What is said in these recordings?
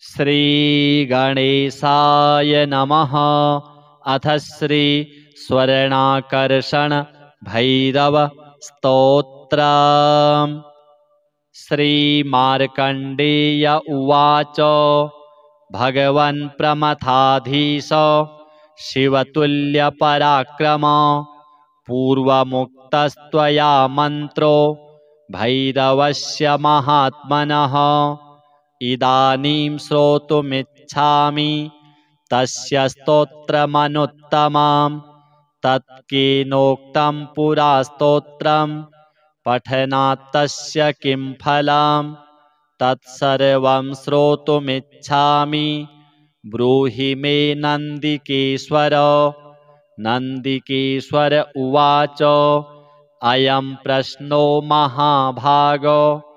श्रीगणेशाय नमः। अथ श्री स्वर्णाकर्षण भैरव स्तोत्रम्। श्रीमार्कण्डेय उवाच। भगवन् प्रमथाधीश शिवतुल्यपराक्रम पूर्वमुक्तस्त्वया मन्त्रो भैरवस्य महात्मनः। इदानीं श्रोतुमिच्छामि तस्य स्तोत्रमनुत्तमम्। तत्केनोक्तं पुरा स्तोत्रं पठनात् तस्य किं फलम्। तत्सर्वं श्रोतुमिच्छामि ब्रूहि मे नन्दिकेश्वर। नन्दिकेश्वर उवाच। अयं प्रश्नो महाभागो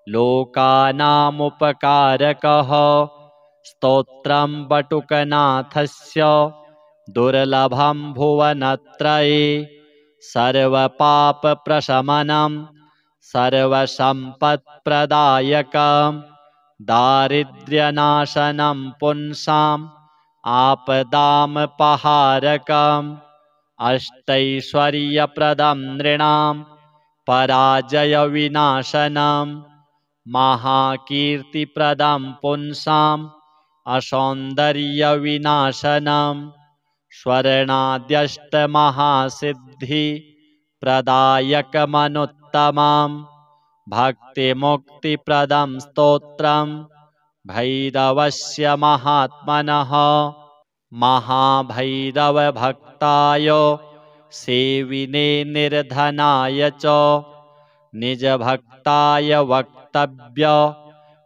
लोकानामुपकारकः। स्तोत्रं बटुकनाथस्य दुर्लभं भुवनत्रये। सर्वपापप्रशमनं सर्वसम्पत्प्रदायकं दारिद्र्यनाशनं पुंसाम् आपदामपहारकम् अष्टैश्वर्यप्रदं नृणां पराजयविनाशनं महाकीर्तिप्रदं पुंसाम् असौन्दर्यविनाशनं स्वर्णाद्यष्टमहासिद्धिप्रदायकमनुत्तमम् भक्तिमुक्तिप्रदं स्तोत्रं भैरवस्य महात्मनः। महाभैरवभक्ताय सेविने निर्धनाय च निजभक्ताय वक्तव्य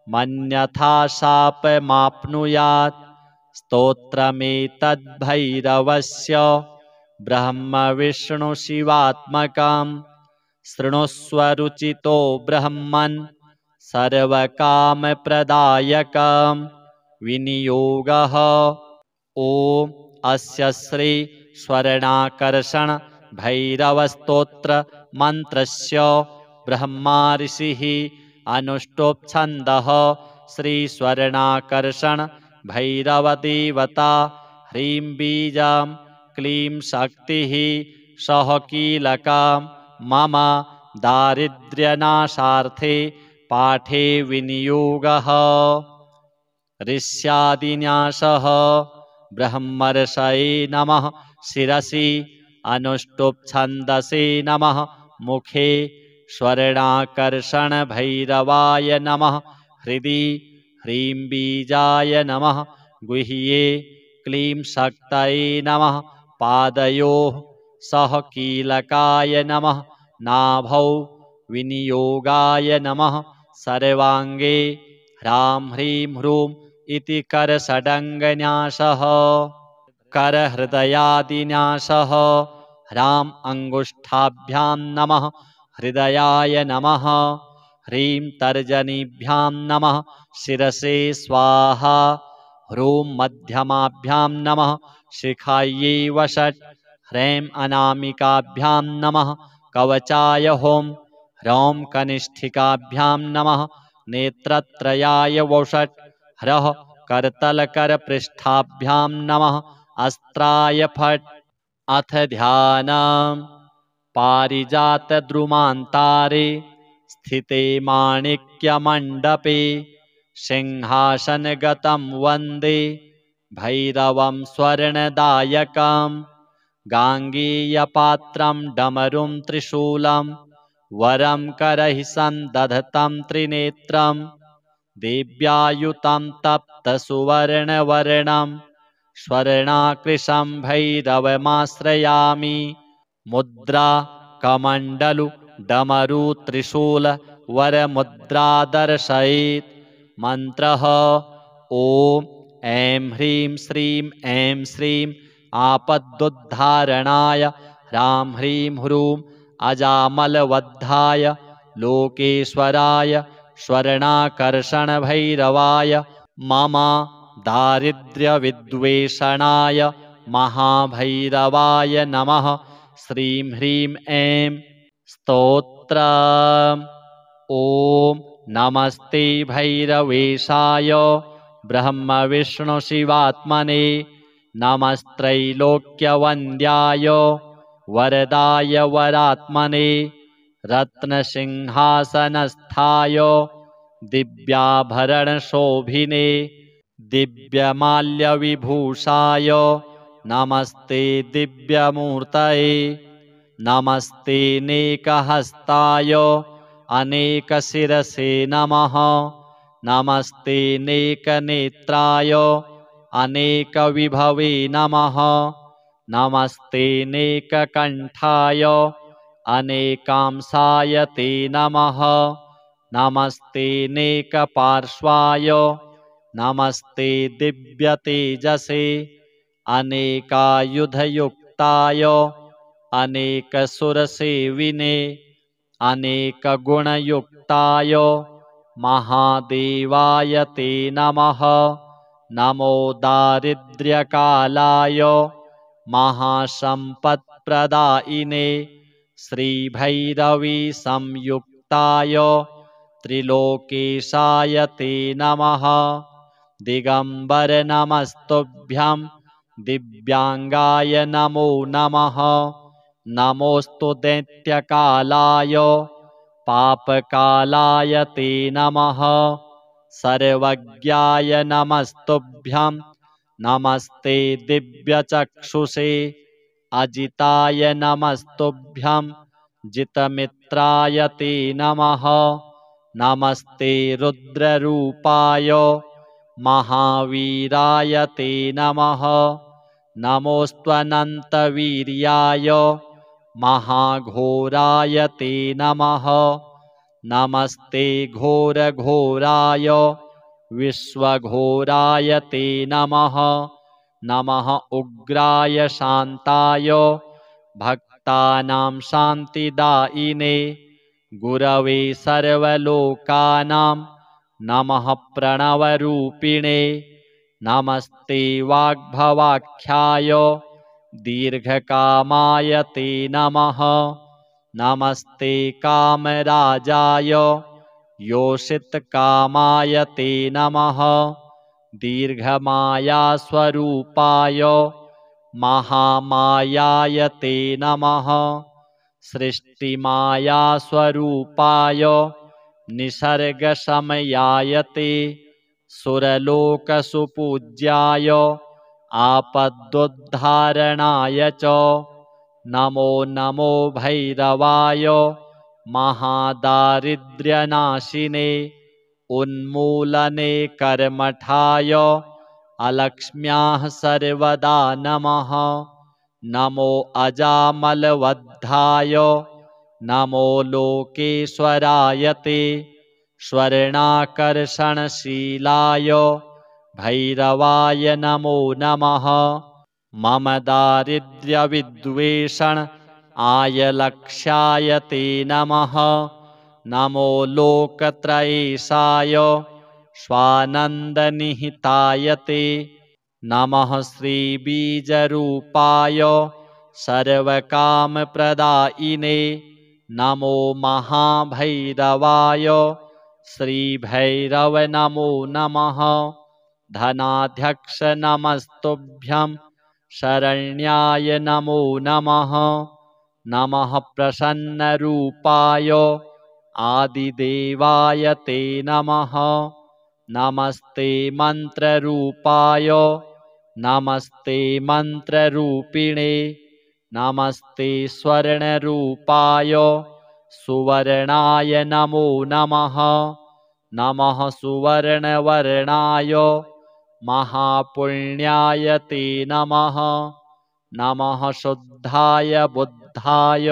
मन्यथा शापमाप्नुयात्। स्तोत्रमेतद्भैरवस्य ब्रह्मविष्णुशिवात्मकं शृणुष्व रुचितो ब्रह्मन् सर्वकामप्रदायकं विनियोगः। ॐ अस्य श्री स्वर्णाकर्षण भैरवस्तोत्र मन्त्रस्य ब्रह्मा ऋषिः अनुष्टुप् श्री स्वर्णाकर्षण भैरवदेवता ह्रीं बीजं क्लीं शक्तिः सह कीलकं मम दारिद्र्यनाशार्थे पाठे विनियोगः। ऋष्यादिन्यासः ब्रह्मर्षये नमः शिरसि अनुष्टुप् नमः मुखे स्वर्णाकर्षण भैरवाय नमः हृदि ह्रीं बीजाय नमः गुह्ये क्लीं शक्तये नमः पादयोः सह कीलकाय नमः नाभौ विनियोगाय नमः सर्वाङ्गे ह्रां ह्रीं ह्रूं इति करषडङ्गन्यासः करहृदयादिन्यासः ह्रां अङ्गुष्ठाभ्यां नमः हृदयाय नमः ह्रीं तर्जनीभ्यां नमः शिरसे स्वाहा ह्रूं मध्यमाभ्यां नमः शिखायै वषट् ह्रैं अनामिकाभ्यां नमः कवचाय हों ह्रौं कनिष्ठिकाभ्यां नमः नेत्रत्रयाय वषट् ह्रः करतलकरपृष्ठाभ्यां नमः अस्त्राय फट्। अथ ध्यानम्। पारिजातद्रुमान्तारे स्थिते माणिक्यमण्डपे सिंहासनगतं वन्दे भैरवं स्वर्णदायकं गाङ्गेयपात्रं डमरुं त्रिशूलं वरं करैः सन्दधतं त्रिनेत्रं देव्यायुतं तप्तसुवर्णवर्णं स्वर्णाकृशं भैरवमाश्रयामि। मुद्रा कमण्डलु डमरु त्रिशूल वरमुद्रा दर्शयेत्। मन्त्रः ॐ ऐं ह्रीं श्रीं ऐं श्रीं आपदुद्धारणाय ह्रां ह्रीं ह्रूं अजामलवद्धाय लोकेश्वराय स्वर्णाकर्षणभैरवाय मम दारिद्र्यविद्वेषणाय महाभैरवाय नमः। श्रीं ह्रीं ऐं स्तोत्रम्। ॐ नमस्ते भैरवेशाय ब्रह्मविष्णुशिवात्मने नमस्त्रैलोक्यवन्द्याय वरदाय वरात्मने रत्नसिंहासनस्थाय दिव्याभरणशोभिने दिव्यमाल्यविभूषाय नमस्ते दिव्यमूर्तये नमस्ते नेकहस्ताय अनेकशिरसे नमः नमस्ते नेकनेत्राय अनेकविभवे नमः नमस्ते नेककण्ठाय अनेकांसाय ते नमः नमस्ते नेकपार्श्वाय नमस्ते दिव्यतेजसे अनेकायुधयुक्ताय अनेकसुरसेविने अनेकगुणयुक्ताय महादेवाय ते नमः नमो दारिद्र्यकालाय महासम्पत्प्रदायिने श्रीभैरवी संयुक्ताय त्रिलोकेशाय ते नमः दिगंबर नमस्तुभ्यं दिव्यांगाय नमो नमः नमोस्तु दैत्यकालाय पापकालाय ते नमः सर्वज्ञाय नमस्तुभ्यं नमस्ते दिव्यचक्षुषे अजिताय नमस्तुभ्यं जितमित्राय ते नमः नमस्ते रुद्ररूपाय महावीराय ते नमः नमोऽस्त्वनन्तवीर्याय महाघोराय ते नमः नमस्ते घोरघोराय विश्वघोराय ते नमः नमः उग्राय शान्ताय भक्तानां शान्तिदायिने गुरवे सर्वलोकानां नमः प्रणवरूपिणे नमस्ते वाग्भवाख्याय दीर्घकामाय ते नमः नमस्ते कामराजाय योषितकामाय ते नमः दीर्घमायास्वरूपाय महामायाय ते नमः सृष्टिमायास्वरूपाय निसर्गशमयाय ते सुरलोकसुपूज्याय आपदुद्धारणाय च नमो नमो भैरवाय महादारिद्र्यनाशिने उन्मूलने कर्मठाय अलक्ष्म्याः सर्वदा नमः नमो अजामलवद्धाय नमो लोकेश्वराय ते स्वर्णाकर्षणशीलाय भैरवाय नमो नमः मम दारिद्र्यविद्वेषण आयलक्ष्याय ते नमः नमो लोकत्रयेशाय स्वानन्दनिहिताय ते नमः श्रीबीजरूपाय सर्वकामप्रदायिने नमो महाभैरवाय श्रीभैरव नमो नमः धनाध्यक्ष नमस्तुभ्यं शरण्याय नमो नमः नमः प्रसन्नरूपाय आदिदेवाय ते नमः नमस्ते मन्त्ररूपाय नमस्ते मन्त्ररूपिणे नमस्ते स्वर्णरूपाय सुवर्णाय नमो नमः नमः सुवर्णवर्णाय महापुण्याय ते नमः नमः शुद्धाय बुद्धाय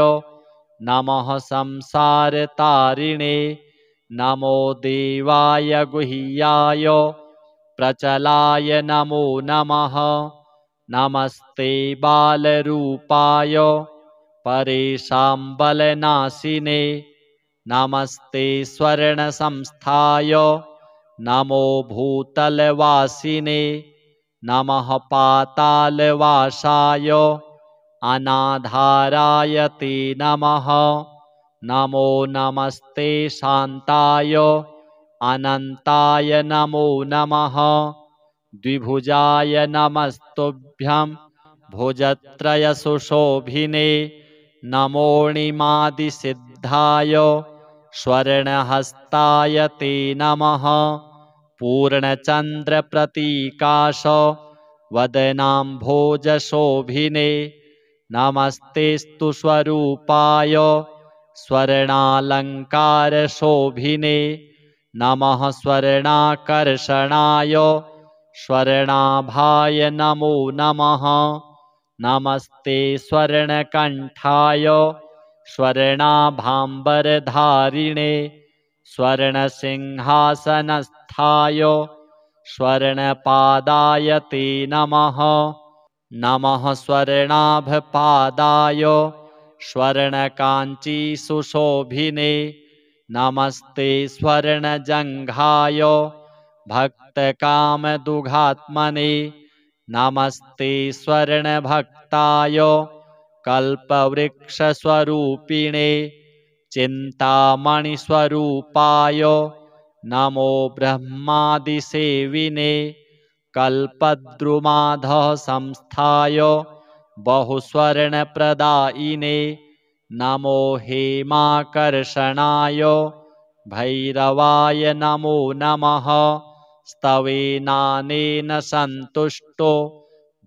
नमः संसारतारिणे नमो देवाय गुह्याय प्रचलाय नमो नमः नमस्ते बालरूपाय परेषां बलनाशिने नमस्ते स्वर्णसंस्थाय नमो भूतलवासिने नमः पातालवासाय अनाधाराय ते नमः नमो नमस्ते शान्ताय अनन्ताय नमो नमः द्विभुजाय नमस्तुभ्यं भुजत्रयसुशोभिने नमोऽणिमादिसिद्धाय स्वर्णहस्ताय ते नमः पूर्णचन्द्रप्रतीकाश वदनाम्भोजशोभिने नमस्तेस्तु स्वरूपाय स्वर्णालङ्कारशोभिने नमः स्वर्णाकर्षणाय स्वर्णाभाय नमो नमः नमस्ते स्वर्णकण्ठाय स्वर्णाभाम्बरधारिणे स्वर्णसिंहासनस्थाय स्वर्णपादाय ते नमः नमः स्वर्णाभपादाय स्वर्णकाञ्चीसुशोभिने नमस्ते स्वर्णजङ्घाय भक्तकामदुघात्मने नमस्ते स्वर्णभक्ताय कल्पवृक्षस्वरूपिणे चिन्तामणिस्वरूपाय नमो ब्रह्मादिसेविने कल्पद्रुमाधः संस्थाय बहुस्वर्णप्रदायिने नमो हेमाकर्षणाय भैरवाय नमो नमः स्तवेनानेन सन्तुष्टो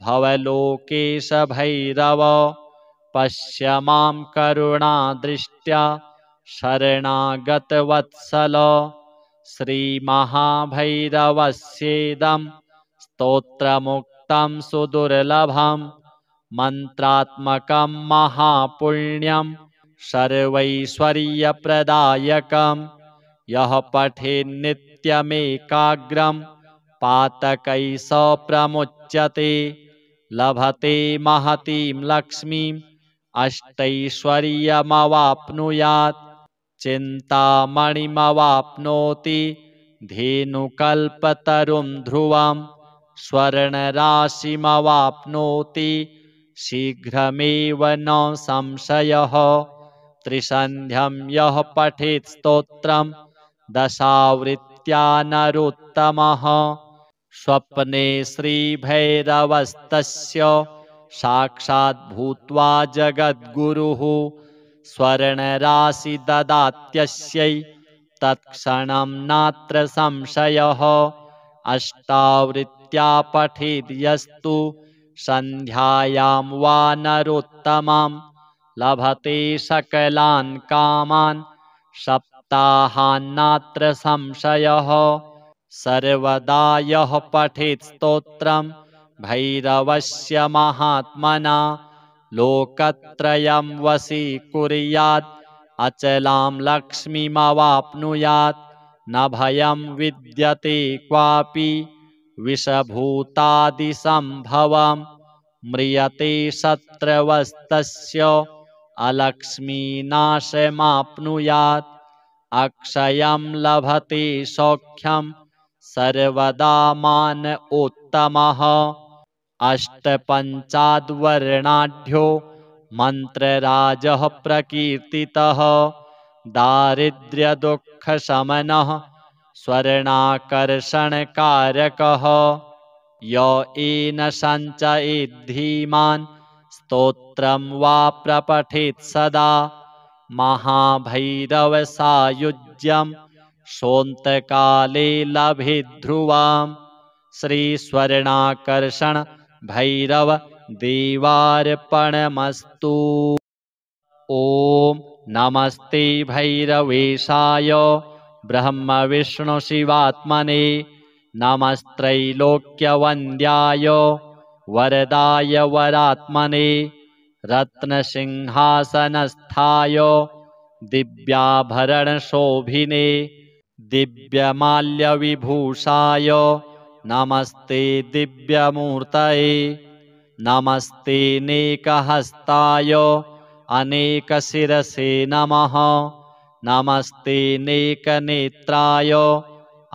भवलोकेश भैरव पश्य मां करुणादृष्ट्या शरणागतवत्सल श्रीमहाभैरवस्येदं स्तोत्रमुक्तं सुदुर्लभं मन्त्रात्मकं महापुण्यं सर्वैश्वर्यप्रदायकं यः पठेन्नित्यमेकाग्रं पातकैः स प्रमुच्यते लभते महतीं लक्ष्मीम् अष्टैश्वर्यमवाप्नुयात् चिन्तामणिमवाप्नोति धेनुकल्पतरुं ध्रुवं स्वर्णराशिमवाप्नोति शीघ्रमेव न संशयः त्रिसन्ध्यं यः पठेत् स्तोत्रं दशावृत्त्या नरोत्तमः स्वप्ने श्रीभैरवस्तस्य साक्षात् भूत्वा जगद्गुरुः स्वर्णराशि ददात्यस्यै तत्क्षणं नात्र संशयः अष्टावृत्त्या पठेद् यस्तु सन्ध्यायां वा नरोत्तमं लभते सकलान् कामान् सप्ताहान्नात्र संशयः सर्वदा यः पठेत् स्तोत्रं भैरवस्य महात्मना लोकत्रयं वशीकुर्यात् अचलां लक्ष्मीमवाप्नुयात् न भयं विद्यते क्वापि विषभूतादिसम्भवं म्रियते शत्रवस्तस्य अलक्ष्मीनाशमाप्नुयात् अक्षयं लभते सौख्यं सर्वदा मान उत्तमः अष्टपञ्चाद्वर्णाढ्यो मन्त्रराजः प्रकीर्तितः दारिद्र्यदुःखशमनः स्वर्णाकर्षणकारकः य येन सञ्चयेद्धीमान् स्तोत्रं वा प्रपठेत् सदा महाभैरवसायुज्यं सोऽन्तकाले लभेत् ध्रुवम् श्रीस्वर्णाकर्षण भैरव देवार्पणमस्तु। ॐ नमस्ते भैरवेशाय ब्रह्मविष्णुशिवात्मने नमस्त्रैलोक्यवन्द्याय वरदाय वरात्मने रत्नसिंहासनस्थाय दिव्याभरणशोभिने दिव्यमाल्यविभूषाय नमस्ते दिव्यमूर्तये नमस्ते नेकहस्ताय अनेकशिरसे नमः नमस्ते नेकनेत्राय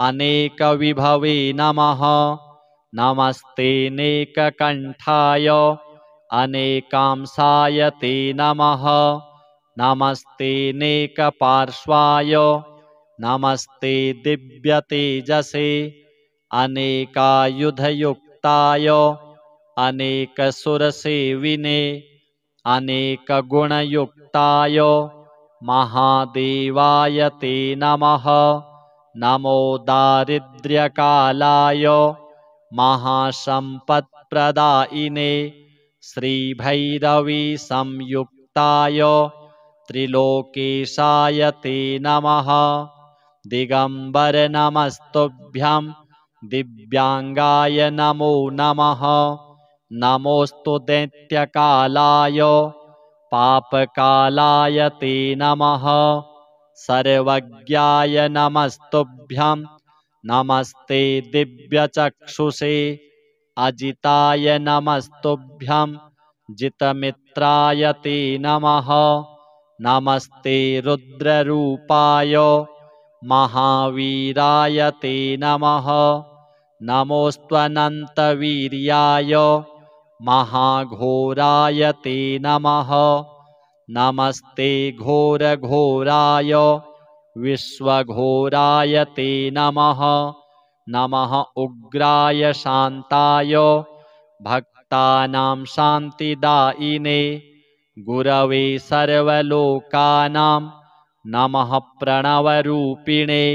अनेकविभवे नमः नमस्ते नेककण्ठाय अनेकांशाय ते नमः नमस्ते नेकपार्श्वाय नमस्ते दिव्यतेजसे अनेकायुधयुक्ताय अनेकसुरसेविने अनेकगुणयुक्ताय महादेवाय ते नमः। नमो दारिद्र्यकालाय महासम्पत्प्रदायिने श्रीभैरवी संयुक्ताय त्रिलोकेशाय ते नमः। दिगंबर नमस्तुभ्यं दिव्यांगाय नमो नमः। नमोस्तु दैत्यकालाय पापकालाय ते नमः। सर्वज्ञाय नमस्तुभ्यं नमस्ते दिव्यचक्षुषे अजिताय नमस्तुभ्यं जितमित्राय ते नमः। नमस्ते रुद्ररूपाय महावीराय ते नमः। नमोऽस्त्वनन्तवीर्याय महाघोराय ते नमः। नमस्ते घोरघोराय विश्वघोराय ते नमः। नमः उग्राय शान्ताय भक्तानां शान्तिदायिने गुरवे सर्वलोकानां नमः प्रणवरूपिणे।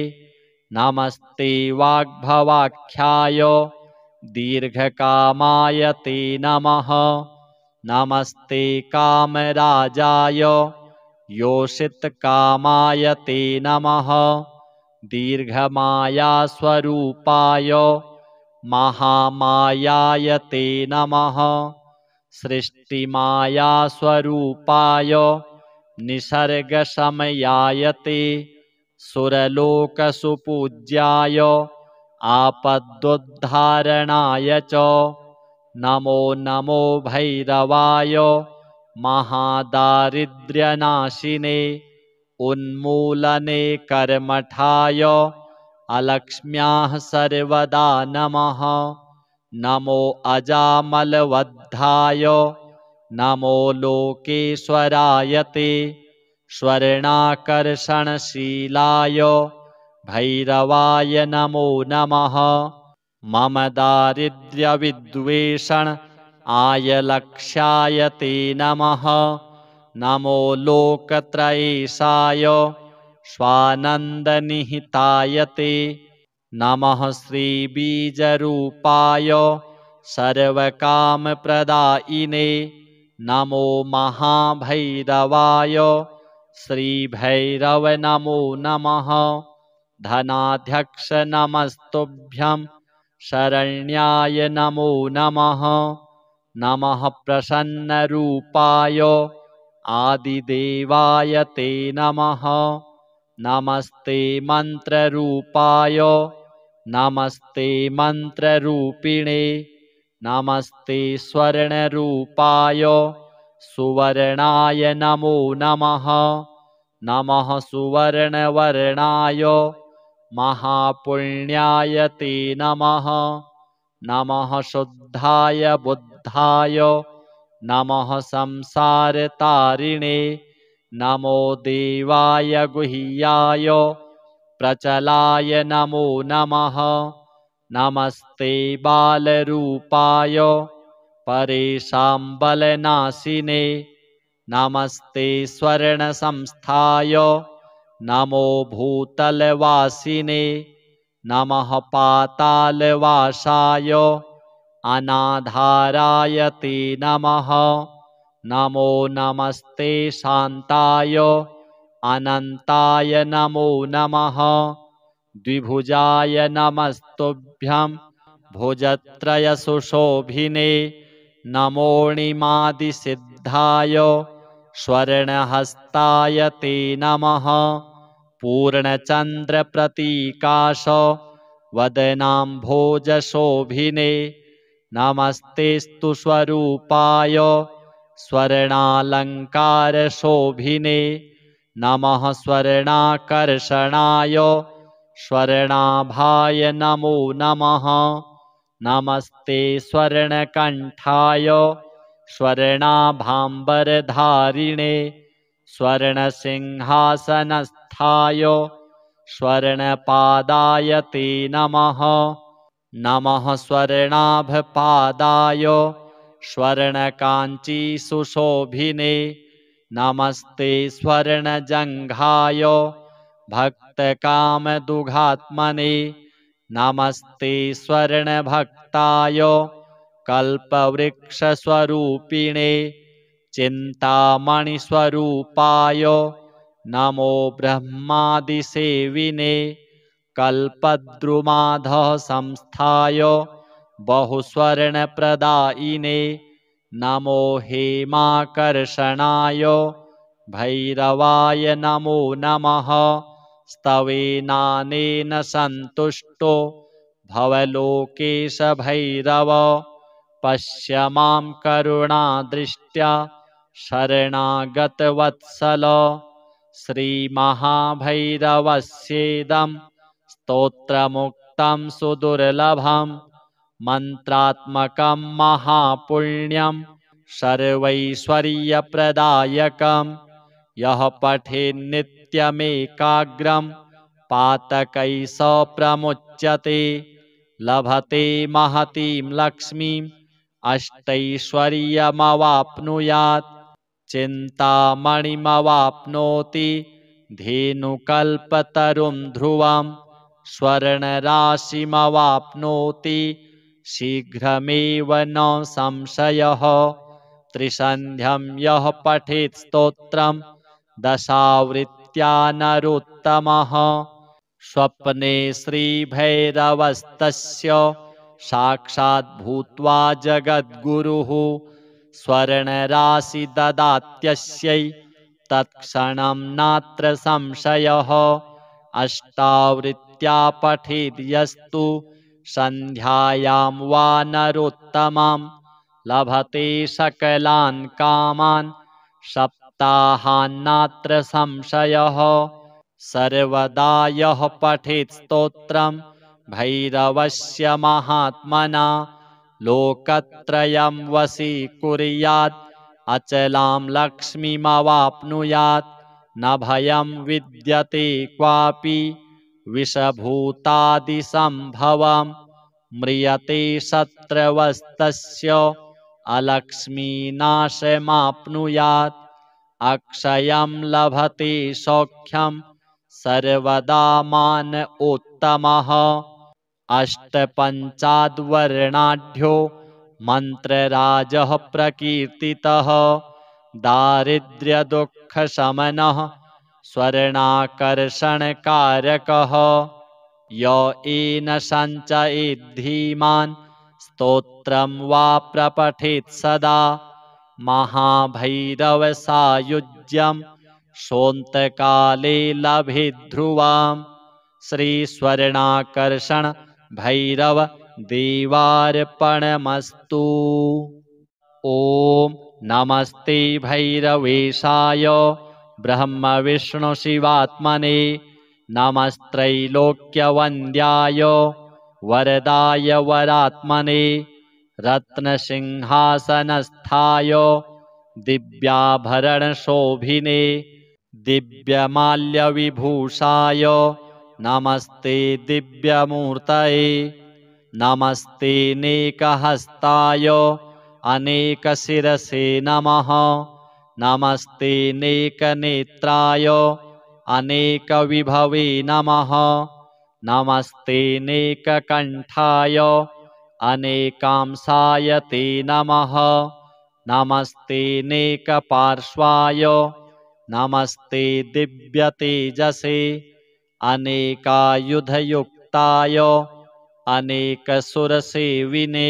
नमस्ते वाग्भवाख्याय दीर्घकामाय ते नमः। नमस्ते कामराजाय योषितकामाय ते नमः। दीर्घमायास्वरूपाय महामायाय ते नमः। सृष्टिमायास्वरूपाय निसर्गशमयाय ते सुरलोकसुपूज्याय आपदुद्धारणाय च नमो नमो भैरवाय महादारिद्र्यनाशिने उन्मूलने कर्मठाय अलक्ष्म्याः सर्वदा नमः। नमो अजामलवद्धाय नमो लोकेश्वराय ते स्वर्णाकर्षणशीलाय भैरवाय नमो नमः। मम दारिद्र्यविद्वेषण आयलक्ष्याय ते नमः। नमो लोकत्रयेशाय स्वानन्दनिहिताय ते नमः। श्रीबीजरूपाय सर्वकामप्रदायिने नमो महाभैरवाय श्रीभैरव नमो नमः। धनाध्यक्ष नमस्तुभ्यं शरण्याय नमो नमः। नमः प्रसन्नरूपाय आदिदेवाय ते नमः। नमस्ते मंत्ररूपाय नमस्ते मंत्ररूपिणे नमस्ते स्वर्णरूपाय सुवर्णाय नमो नमः। नमः सुवर्णवर्णाय महापुण्याय ते नमः। नमः शुद्धाय बुद्धाय नमः संसारतारिणे नमो देवाय गुह्याय प्रचलाय नमो नमः। नमस्ते बालरूपाय परेशां बलनाशिने नमस्ते स्वर्णसंस्थाय नमो भूतलवासिने नमः पातालवासाय अनाधाराय ते नमः। नमो नमस्ते शान्ताय अनन्ताय नमो नमः। द्विभुजाय नमस्तुभ्यं भुजत्रयसुशोभिने नमोऽणिमादिसिद्धाय स्वर्णहस्ताय ते नमः। पूर्णचन्द्रप्रतीकाश वदनाम्भोजशोभिने नमस्तेस्तु स्वरूपाय स्वर्णालङ्कारशोभिने नमः। स्वर्णाकर्षणाय स्वर्णाभाय नमो नमः। नमस्ते स्वर्णकण्ठाय स्वर्णाभाम्बरधारिणे स्वर्णसिंहासनस्थाय स्वर्णपादाय ते नमः। नमः स्वर्णाभपादाय स्वर्णकाञ्चीसुशोभिने नमस्ते स्वर्णजङ्घाय भक्तकामदुघात्मने नमस्ते स्वर्णभक्ताय कल्पवृक्षस्वरूपिणे चिन्तामणिस्वरूपाय नमो ब्रह्मादिसेविने कल्पद्रुमाधः संस्थाय बहुस्वर्णप्रदायिने नमो हेमाकर्षणाय भैरवाय नमो नमः स्तवेनानेन सन्तुष्टो भवलोकेश भैरव पश्य मां करुणादृष्ट्या शरणागतवत्सल श्रीमहाभैरवस्येदं स्तोत्रमुक्तं सुदुर्लभं मन्त्रात्मकं महापुण्यं सर्वैश्वर्यप्रदायकं यः पठेन्नित्यमेकाग्रं पातकैः स प्रमुच्यते लभते महतीं लक्ष्मीम् अष्टैश्वर्यमवाप्नुयात् चिन्तामणिमवाप्नोति धेनुकल्पतरुं ध्रुवं स्वर्णराशिमवाप्नोति शीघ्रमेव न संशयः त्रिसन्ध्यं यः पठेत् स्तोत्रं दशावृत्त्या नरोत्तमः स्वप्ने श्रीभैरवस्तस्य साक्षात् भूत्वा जगद्गुरुः स्वर्णराशि ददात्यस्यै तत्क्षणं नात्र संशयः अष्टावृत्त्या पठेद् यस्तु सन्ध्यायां वा नरोत्तमं लभते सकलान् कामान् सप्ताहान्नात्र संशयः सर्वदा यः पठेत् स्तोत्रं भैरवस्य महात्मना लोकत्रयं वशीकुर्यात् अचलां लक्ष्मीमवाप्नुयात् न भयं विद्यते क्वापि विषभूतादिसम्भवं म्रियते शत्रवस्तस्य अलक्ष्मीनाशमाप्नुयात् अक्षयं लभते सौख्यं सर्वदा मान उत्तमः अष्टपञ्चाद्वर्णाढ्यो मन्त्रराजः प्रकीर्तितः दारिद्र्यदुःखशमनः स्वर्णाकर्षणकारकः य येन सञ्चयेद्धीमान् स्तोत्रं वा प्रपठेत् सदा महाभैरवसायुज्यं सोऽन्तकाले लभेत् ध्रुवम् श्रीस्वर्णाकर्षण भैरव देवार्पणमस्तु। ॐ नमस्ते भैरवेशाय ब्रह्मविष्णुशिवात्मने नमस्त्रैलोक्यवन्द्याय वरदाय वरात्मने रत्नसिंहासनस्थाय दिव्याभरणशोभिने दिव्यमाल्यविभूषाय नमस्ते दिव्यमूर्तये नमस्ते नेकहस्ताय अनेकशिरसे नमः नमस्ते नेकनेत्राय अनेकविभवे नमः नमस्ते नेककण्ठाय अनेकांशाय ते नमः नमस्ते नेकपार्श्वाय नमस्ते दिव्यतेजसे अनेकायुधयुक्ताय अनेकसुरसेविने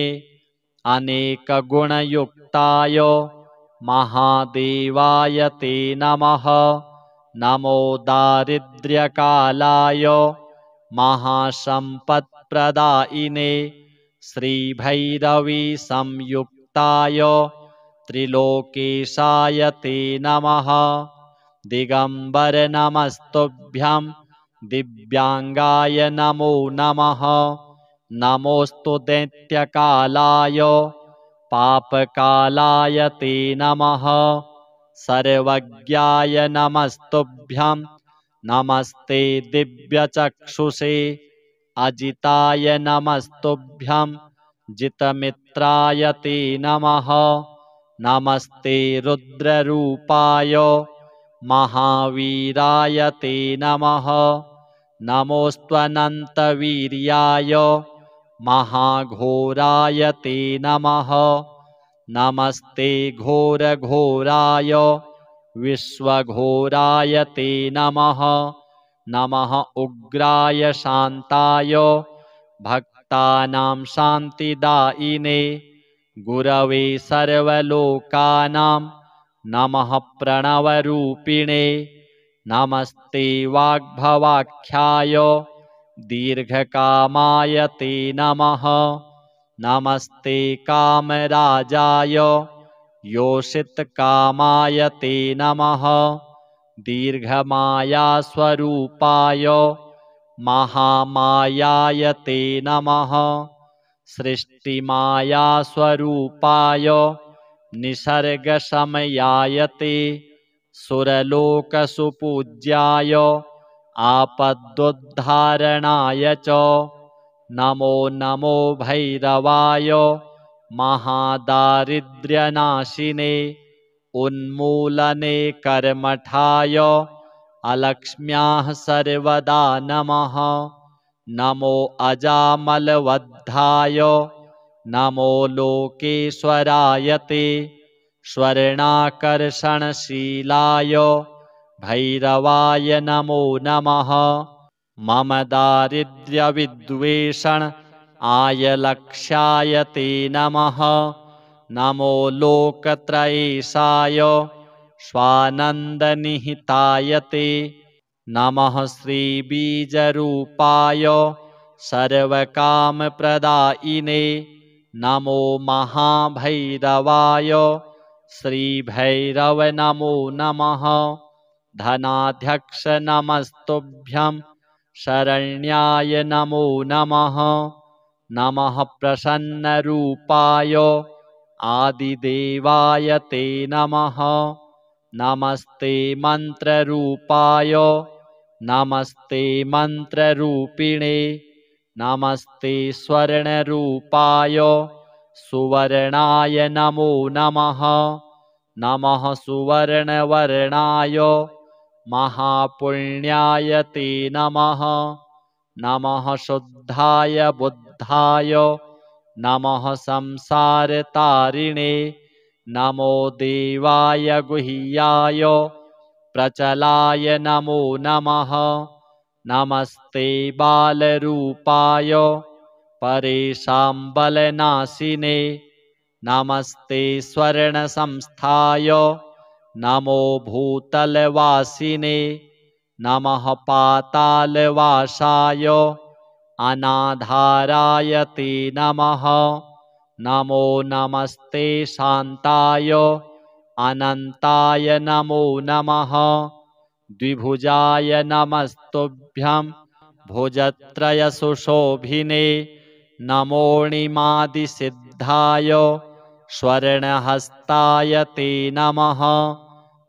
अनेकगुणयुक्ताय महादेवाय ते नमः नमो दारिद्र्यकालाय महासम्पत्प्रदायिने श्रीभैरवी संयुक्ताय त्रिलोकेशाय ते नमः दिगंबर नमस्तुभ्यं दिव्यांगाय नमो नमः नमोस्तु दैत्यकालाय पापकालाय ते नमः सर्वज्ञाय नमस्तुभ्यं नमस्ते दिव्यचक्षुषे अजिताय नमस्तुभ्यं जितमित्राय ते नमः। नमस्ते रुद्ररूपाय महावीराय ते नमः। नमोऽस्त्वनन्तवीर्याय महाघोराय ते नमः। नमस्ते घोरघोराय विश्वघोराय ते नमः। नमः उग्राय शान्ताय भक्तानां शान्तिदायिने गुरवे सर्वलोकानां नमः प्रणवरूपिणे। नमस्ते वाग्भवाख्याय दीर्घकामाय ते नमः। नमस्ते कामराजाय योषितकामाय ते नमः। दीर्घमायास्वरूपाय महामायाय ते नमः। सृष्टिमायास्वरूपाय निसर्गशमयाय ते सुरलोकसुपूज्याय आपदुद्धारणाय च नमो नमो भैरवाय महादारिद्र्यनाशिने उन्मूलने कर्मठाय अलक्ष्म्याः सर्वदा नमः। नमो अजामलवद्धाय नमो लोकेश्वराय ते स्वर्णाकर्षणशीलाय भैरवाय नमो नमः। मम दारिद्र्यविद्वेषण आयलक्ष्याय ते नमः। नमो लोकत्रयेशाय स्वानन्दनिहिताय ते नमः। श्रीबीजरूपाय सर्वकामप्रदायिने नमो महाभैरवाय श्रीभैरव नमो नमः। धनाध्यक्ष नमस्तुभ्यं शरण्याय नमो नमः। नमः प्रसन्नरूपाय आदिदेवाय ते नमः। नमस्ते मन्त्ररूपाय नमस्ते मन्त्ररूपिणे नमस्ते स्वर्णरूपाय सुवर्णाय नमो नमः। नमः सुवर्णवर्णाय महापुण्याय ते नमः। नमः शुद्धाय बुद्धाय नमः संसारतारिणे नमो देवाय गुह्याय प्रचलाय नमो नमः। नमस्ते बालरूपाय परेषां बलनाशिने नमस्ते स्वर्णसंस्थाय नमो भूतलवासिने नमः पातालवासाय अनाधाराय ते नमः। नमो नमस्ते शान्ताय अनन्ताय नमो नमः। द्विभुजाय नमस्तुभ्यं भुजत्रयसुशोभिने नमोऽणिमादिसिद्धाय स्वर्णहस्ताय ते नमः।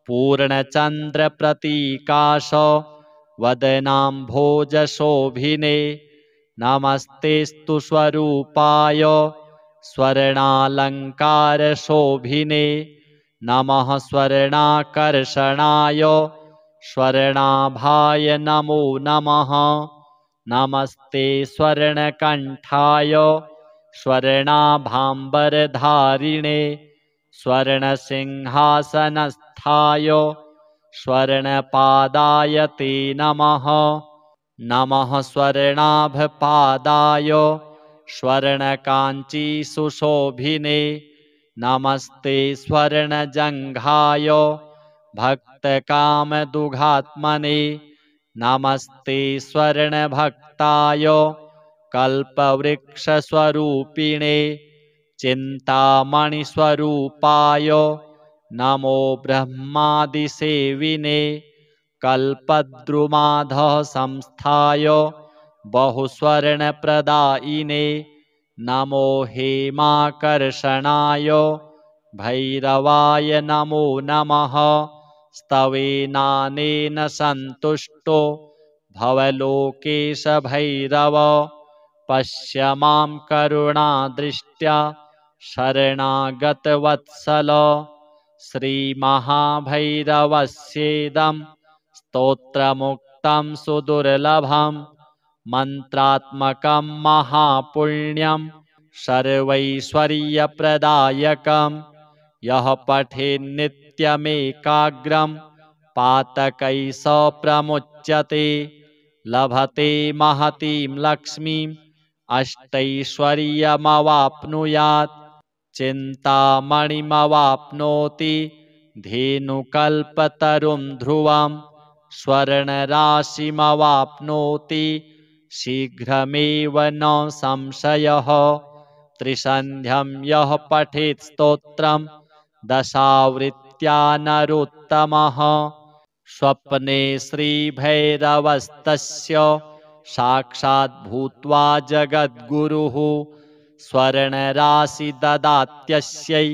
पूर्णचन्द्रप्रतीकाश वदनाम्भोजशोभिने नमस्तेस्तु स्वरूपाय स्वर्णालङ्कारशोभिने नमः। स्वर्णाकर्षणाय स्वर्णाभाय नमो नमः। नमस्ते स्वर्णकण्ठाय स्वर्णाभाम्बरधारिणे स्वर्णसिंहासनस्थाय स्वर्णपादाय ते नमः। नमः स्वर्णाभपादाय स्वर्णकाञ्चीसुशोभिने नमस्ते स्वर्णजङ्घाय भक्तकामदुघात्मने नमस्ते स्वर्णभक्ताय कल्पवृक्षस्वरूपिणे चिन्तामणिस्वरूपाय नमो ब्रह्मादिसेविने कल्पद्रुमाधः संस्थाय बहुस्वर्णप्रदायिने नमो हेमाकर्षणाय भैरवाय नमो नमः। स्तवेनानेन सन्तुष्टो भवलोकेश भैरव पश्य मां करुणादृष्ट्या शरणागतवत्सल श्रीमहाभैरवस्येदं स्तोत्रमुक्तं सुदुर्लभं मन्त्रात्मकं महापुण्यं सर्वैश्वर्यप्रदायकं यः पठेन्नित्यमेकाग्रं पातकैः स प्रमुच्यते लभते महतीं लक्ष्मीम् अष्टैश्वर्यमवाप्नुयात् चिन्तामणिमवाप्नोति धेनुकल्पतरुं ध्रुवं स्वर्णराशिमवाप्नोति शीघ्रमेव न संशयः त्रिसन्ध्यं यः पठेत् स्तोत्रं दशावृत्त्या नरोत्तमः स्वप्ने श्रीभैरवस्तस्य साक्षात् भूत्वा जगद्गुरुः स्वर्णराशि ददात्यस्यै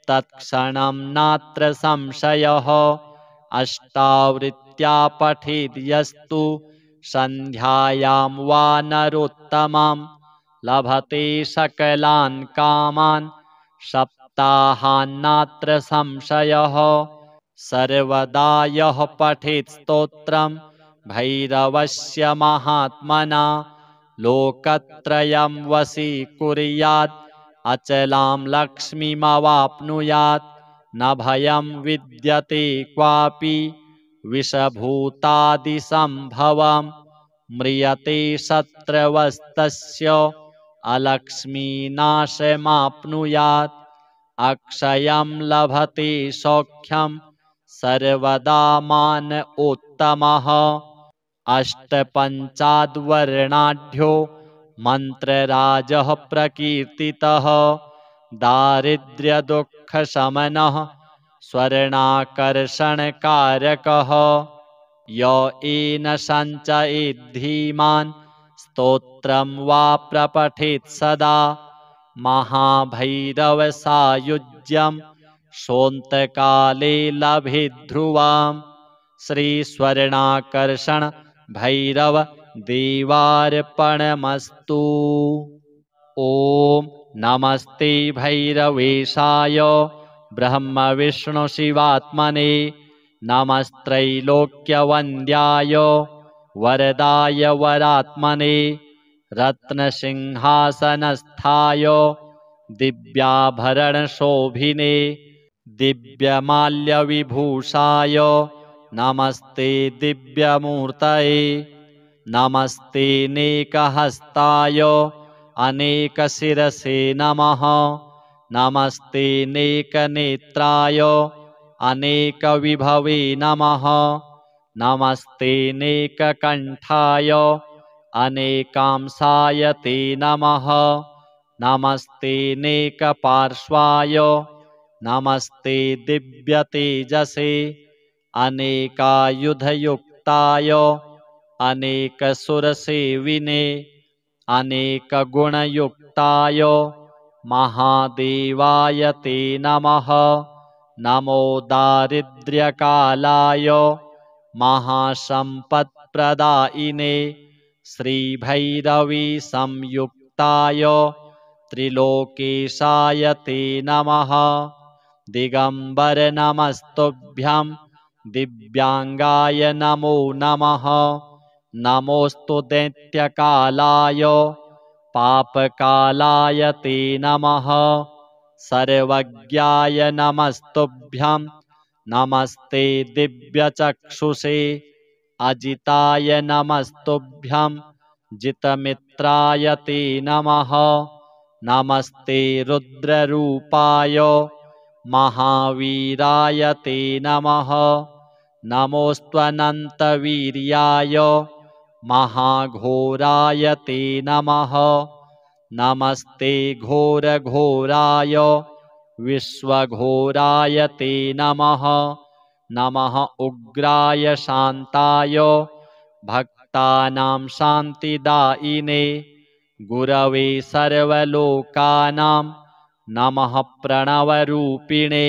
तत्क्षणं नात्र संशयः अष्टावृत्त्या पठेद् यस्तु सन्ध्यायां वा नरोत्तमं लभते सकलान् कामान् सप्ताहान्नात्र संशयः सर्वदा यः पठेत् स्तोत्रं भैरवस्य महात्मना लोकत्रयं वशीकुर्यात् अचलां लक्ष्मीमवाप्नुयात् न भयं विद्यते क्वापि विषभूतादिसम्भवं म्रियते शत्रवस्तस्य अलक्ष्मीनाशमाप्नुयात् अक्षयं लभते सौख्यं सर्वदा मान उत्तमः अष्टपञ्चाद्वर्णाढ्यो मन्त्रराजः प्रकीर्तितः दारिद्र्यदुःखशमनः स्वर्णाकर्षणकारकः य येन सञ्चयेत् धीमान् स्तोत्रं वा प्रपठेत् सदा महाभैरवसायुज्यं सोऽन्तकाले लभेत् ध्रुवम् श्रीस्वर्णाकर्षण भैरव देवार्पणमस्तु। ॐ नमस्ते भैरवेशाय ब्रह्मविष्णुशिवात्मने नमस्त्रैलोक्यवन्द्याय वरदाय वरात्मने रत्नसिंहासनस्थाय दिव्याभरणशोभिने दिव्यमाल्यविभूषाय नमस्ते दिव्यमूर्तये नमस्ते नेकहस्ताय अनेकशिरसे नमः नमस्ते नेकनेत्राय अनेकविभवे नमः नमस्ते नेककण्ठाय अनेकांशाय ते नमः नमस्ते नेकपार्श्वाय नमस्ते दिव्यतेजसे अनेकायुधयुक्ताय अनेकसुरसेविने अनेकगुणयुक्ताय महादेवाय ते नमः नमो दारिद्र्यकालाय महासम्पत्प्रदायिने श्रीभैरवी संयुक्ताय त्रिलोकेशाय ते नमः दिगंबर नमस्तुभ्यं दिव्यांगाय नमो नमः नमोस्तु दैत्यकालाय पापकालाय ते नमः सर्वज्ञाय नमस्तुभ्यं नमस्ते दिव्यचक्षुषे अजिताय नमस्तुभ्यं जितमित्राय ते नमः नमस्ते रुद्ररूपाय महावीराय ते नमः नमोऽस्त्वनन्तवीर्याय महाघोराय ते नमः नमस्ते घोरघोराय विश्वघोराय ते नमः नमः उग्राय शान्ताय भक्तानां शान्तिदायिने गुरवे सर्वलोकानां नमः प्रणवरूपिणे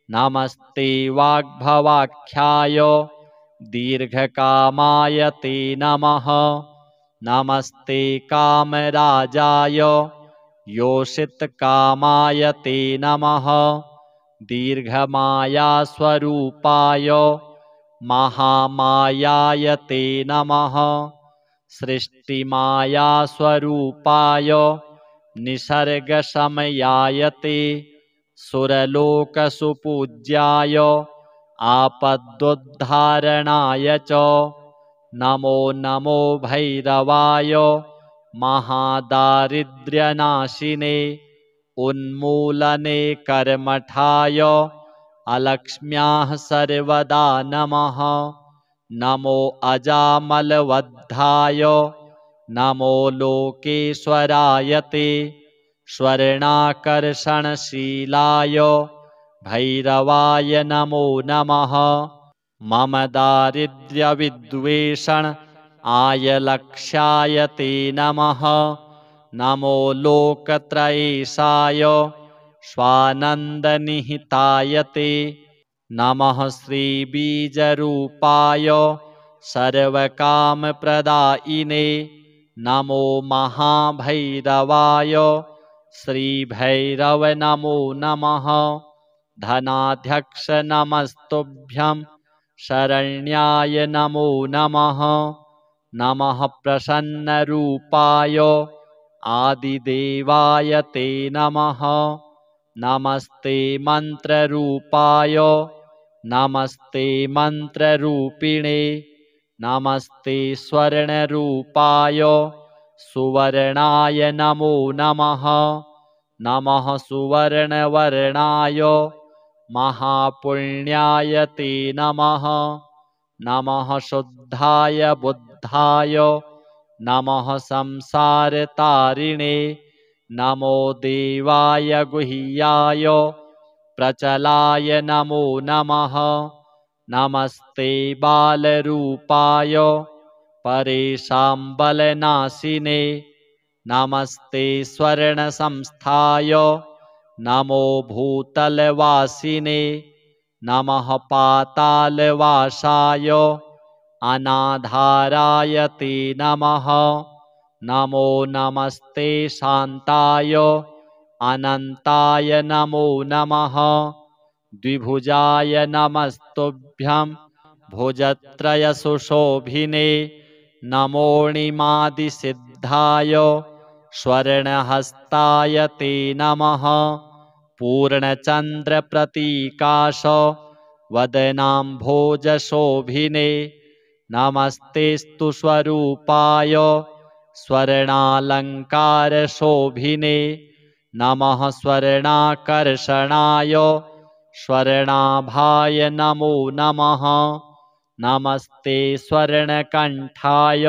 नमस्ते वाग्भवाख्याय दीर्घकामाय ते नमः नमस्ते कामराजाय योषितकामाय ते नमः। दीर्घमायास्वरूपाय महामायाय ते नमः। सृष्टिमायास्वरूपाय निसर्गशमयाय ते सुरलोकसुपूज्याय आपदुद्धारणाय च नमो नमो भैरवाय महादारिद्र्यनाशिने उन्मूलने कर्मठाय अलक्ष्म्याः सर्वदा नमः। नमो अजामलवद्धाय नमो लोकेश्वराय ते स्वर्णाकर्षणशीलाय भैरवाय नमो नमः। मम दारिद्र्यविद्वेषण आयलक्ष्याय ते नमः। नमो लोकत्रयेशाय स्वानन्दनिहिताय ते नमः। श्रीबीजरूपाय सर्वकामप्रदायिने नमो महाभैरवाय श्रीभैरव नमो नमः। धनाध्यक्ष नमस्तुभ्यं शरण्याय नमो नमः। नमः प्रसन्नरूपाय आदिदेवाय ते नमः। नमस्ते मन्त्ररूपाय नमस्ते मन्त्ररूपिणे नमस्ते स्वर्णरूपाय सुवर्णाय नमो नमः। नमः सुवर्णवर्णाय महापुण्याय ते नमः। नमः शुद्धाय बुद्धाय नमः संसारतारिणे नमो देवाय गुह्याय प्रचलाय नमो नमः। नमस्ते बालरूपाय परेषां बलनाशिने नमस्ते स्वर्णसंस्थाय नमो भूतलवासिने नमः पातालवासाय अनाधाराय ते नमः। नमो नमस्ते शान्ताय अनन्ताय नमो नमः। द्विभुजाय नमस्तुभ्यं भुजत्रयसुशोभिने नमोऽणिमादिसिद्धाय स्वर्णहस्ताय ते नमः। पूर्णचन्द्रप्रतीकाश वदनाम्भोजशोभिने नमस्तेस्तु स्वरूपाय स्वर्णालङ्कारशोभिने नमः। स्वर्णाकर्षणाय स्वर्णाभाय नमो नमः। नमस्ते स्वर्णकण्ठाय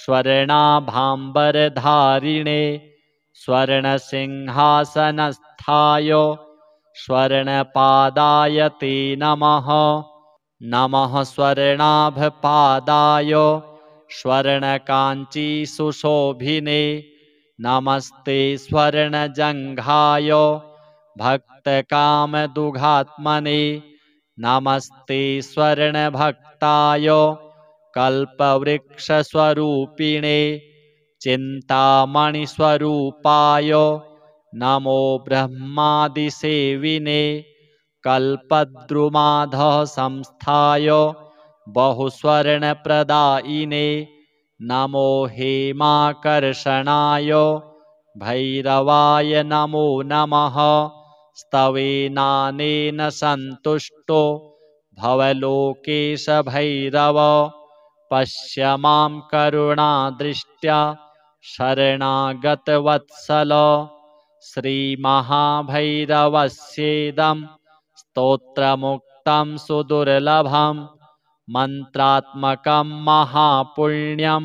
स्वर्णाभाम्बरधारिणे स्वर्णसिंहासनस्थाय स्वर्णपादाय ते नमः। नमः स्वर्णाभपादाय स्वर्णकाञ्चीसुशोभिने नमस्ते स्वर्णजङ्घाय भक्तकामदुघात्मने नमस्ते स्वर्णभक्ताय कल्पवृक्षस्वरूपिणे चिन्तामणिस्वरूपाय नमो ब्रह्मादिसेविने कल्पद्रुमाधः संस्थाय बहुस्वर्णप्रदायिने नमो हेमाकर्षणाय भैरवाय नमो नमः। स्तवेनानेन सन्तुष्टो भवलोकेश भैरव पश्य मां करुणादृष्ट्या शरणागतवत्सल। श्रीमहाभैरवस्येदं स्तोत्रमुक्तं सुदुर्लभं मन्त्रात्मकं महापुण्यं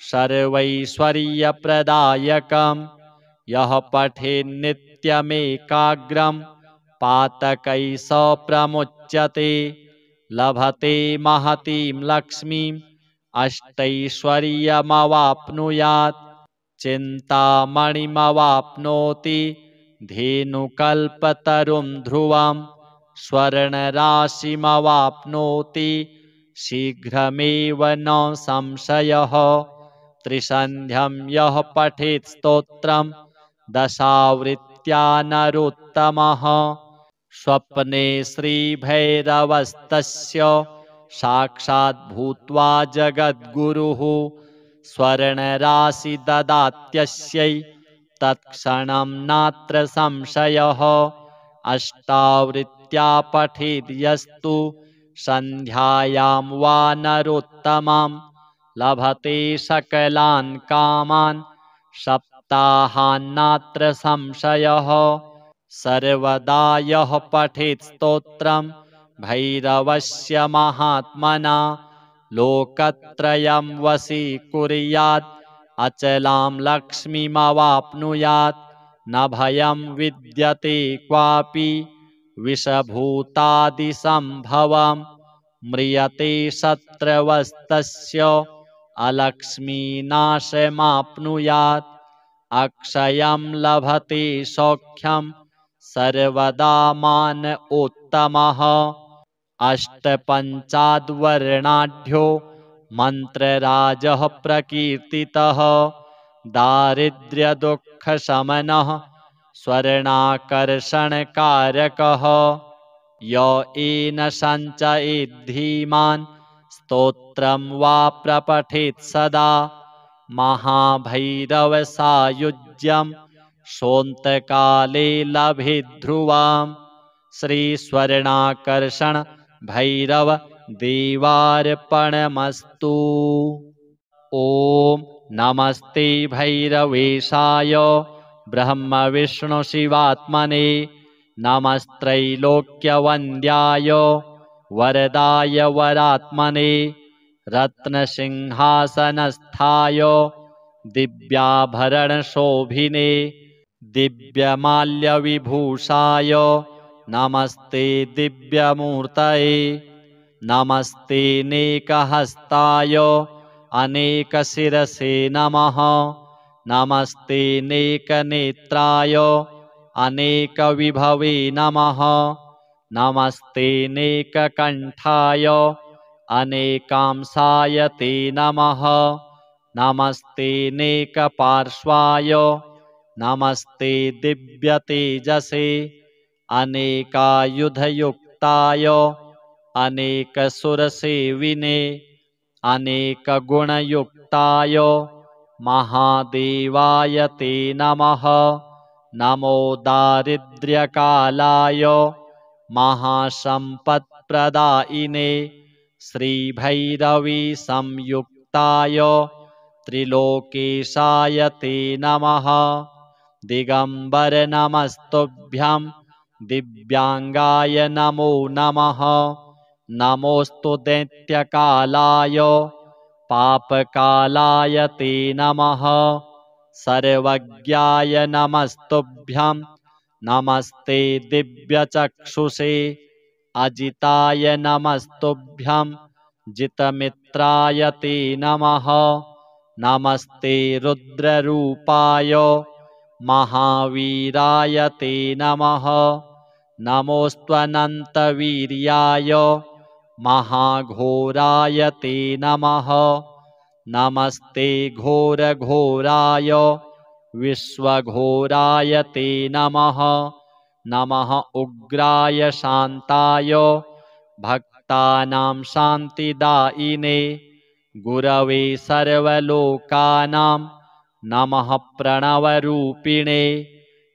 सर्वैश्वर्यप्रदायकं यः पठेन्नित्यमेकाग्रं पातकैः स प्रमुच्यते लभते महतीं लक्ष्मीम् अष्टैश्वर्यमवाप्नुयात् चिन्तामणिमवाप्नोति धेनुकल्पतरुं ध्रुवं स्वर्णराशिमवाप्नोति शीघ्रमेव न संशयः। त्रिसन्ध्यं यः पठेत् स्तोत्रं दशावृत्त्या नरोत्तमः स्वप्ने श्रीभैरवस्तस्य साक्षात् भूत्वा जगद्गुरुः स्वर्णराशि ददात्यस्यै तत्क्षणं नात्र संशयः अष्टावृत्त्या पठेद् यस्तु सन्ध्यायां वा नरोत्तमं लभते सकलान् कामान् सप्ताहान्नात्र संशयः सर्वदा यः पठेत् स्तोत्रं भैरवस्य महात्मना लोकत्रयं वशीकुर्यात् अचलां लक्ष्मीमवाप्नुयात् न भयं विद्यते क्वापि विषभूतादिसम्भवं म्रियते शत्रवस्तस्य अलक्ष्मीनाशमाप्नुयात् अक्षयं लभते सौख्यं सर्वदा मान उत्तमः अष्टपञ्चाद्वर्णाढ्यो मन्त्रराजः प्रकीर्तितः दारिद्र्यदुःखशमनः स्वर्णाकर्षणकारकः य येन सञ्चयेत् धीमान् स्तोत्रं वा प्रपठेत् सदा महाभैरवसायुज्यं सोऽन्तकाले लभेत् ध्रुवाम् श्रीस्वर्णाकर्षण भैरव देवार्पणमस्तु। ॐ नमस्ते भैरवेशाय ब्रह्मविष्णुशिवात्मने नमस्त्रैलोक्यवन्द्याय वरदाय वरात्मने रत्नसिंहासनस्थाय दिव्याभरणशोभिने दिव्यमाल्यविभूषाय नमस्ते दिव्यमूर्तये नमस्ते नेकहस्ताय अनेकशिरसे नमः नमस्ते नेकनेत्राय अनेकविभवे नमः नमस्ते नेककण्ठाय अनेकांशाय ते नमः नमस्ते नेकपार्श्वाय नमस्ते दिव्यतेजसे अनेकायुधयुक्ताय अनेकसुरसेविने अनेकगुणयुक्ताय महादेवाय ते नमः नमो दारिद्र्यकालाय महासम्पत्प्रदायिने श्रीभैरवी संयुक्ताय त्रिलोकेशाय ते नमः दिगंबर नमस्तुभ्यं दिव्यांगाय नमो नमः नमोस्तु दैत्यकालाय पापकालाय ते नमः सर्वज्ञाय नमस्तुभ्यं नमस्ते दिव्यचक्षुषे अजिताय नमस्तुभ्यं जितमित्राय ते नमः नमस्ते रुद्ररूपाय महावीराय ते नमः नमोऽस्त्वनन्तवीर्याय महाघोराय ते नमः नमस्ते घोरघोराय विश्वघोराय ते नमः नमः उग्राय शान्ताय भक्तानां शान्तिदायिने गुरवे सर्वलोकानां नमः प्रणवरूपिणे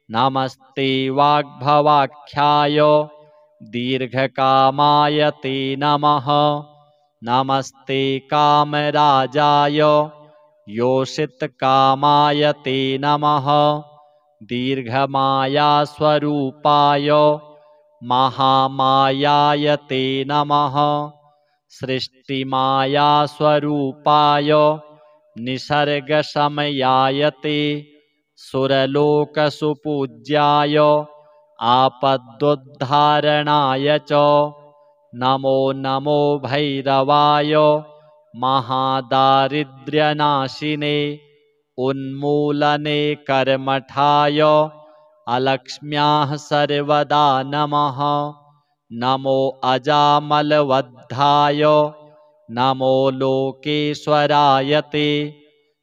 नमस्ते वाग्भवाख्याय दीर्घकामाय ते नमः नमस्ते कामराजाय योषितकामाय ते नमः दीर्घमायास्वरूपाय महामायाय ते नमः सृष्टिमायास्वरूपाय निसर्गशमयाय ते सुरलोकसुपूज्याय आपदुद्धारणाय च नमो नमो भैरवाय महादारिद्र्यनाशिने उन्मूलने कर्मठाय अलक्ष्म्याः सर्वदा नमः नमो अजामलवद्धाय नमो लोकेश्वराय ते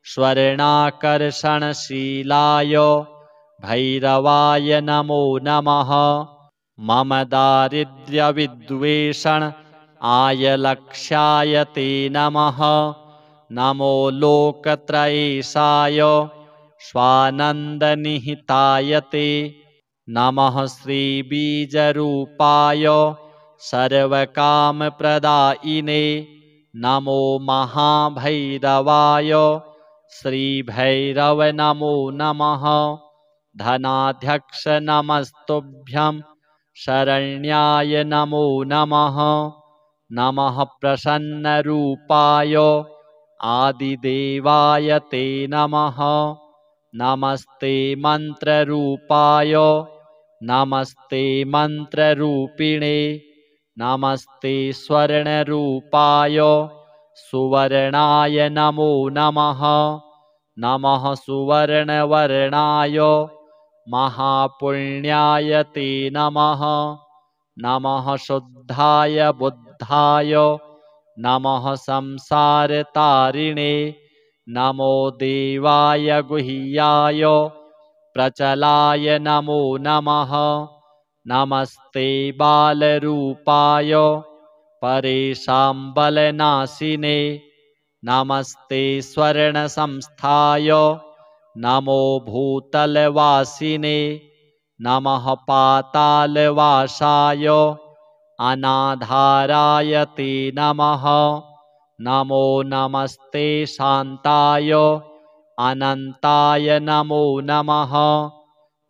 स्वर्णाकर्षणशीलाय भैरवाय नमो नमः। मम दारिद्र्यविद्वेषण आयलक्ष्याय ते नमः। नमो लोकत्रयेशाय स्वानन्दनिहिताय ते नमः। श्रीबीजरूपाय सर्वकामप्रदायिने नमो महाभैरवाय श्रीभैरव नमो नमः। धनाध्यक्ष नमस्तुभ्यं शरण्याय नमो नमः। नमः प्रसन्नरूपाय आदिदेवाय ते नमः। नमस्ते मन्त्ररूपाय नमस्ते मन्त्ररूपिणे नमस्ते स्वर्णरूपाय सुवर्णाय नमो नमः। नमः सुवर्णवर्णाय महापुण्याय ते नमः। नमः शुद्धाय बुद्धाय नमः संसारतारिणे नमो देवाय गुह्याय प्रचलाय नमो नमः। नमस्ते बालरूपाय परेषां बलनाशिने नमस्ते स्वर्णसंस्थाय नमो भूतलवासिने नमः पातालवासाय अनाधाराय ते नमः। नमो नमस्ते शान्ताय अनन्ताय नमो नमः।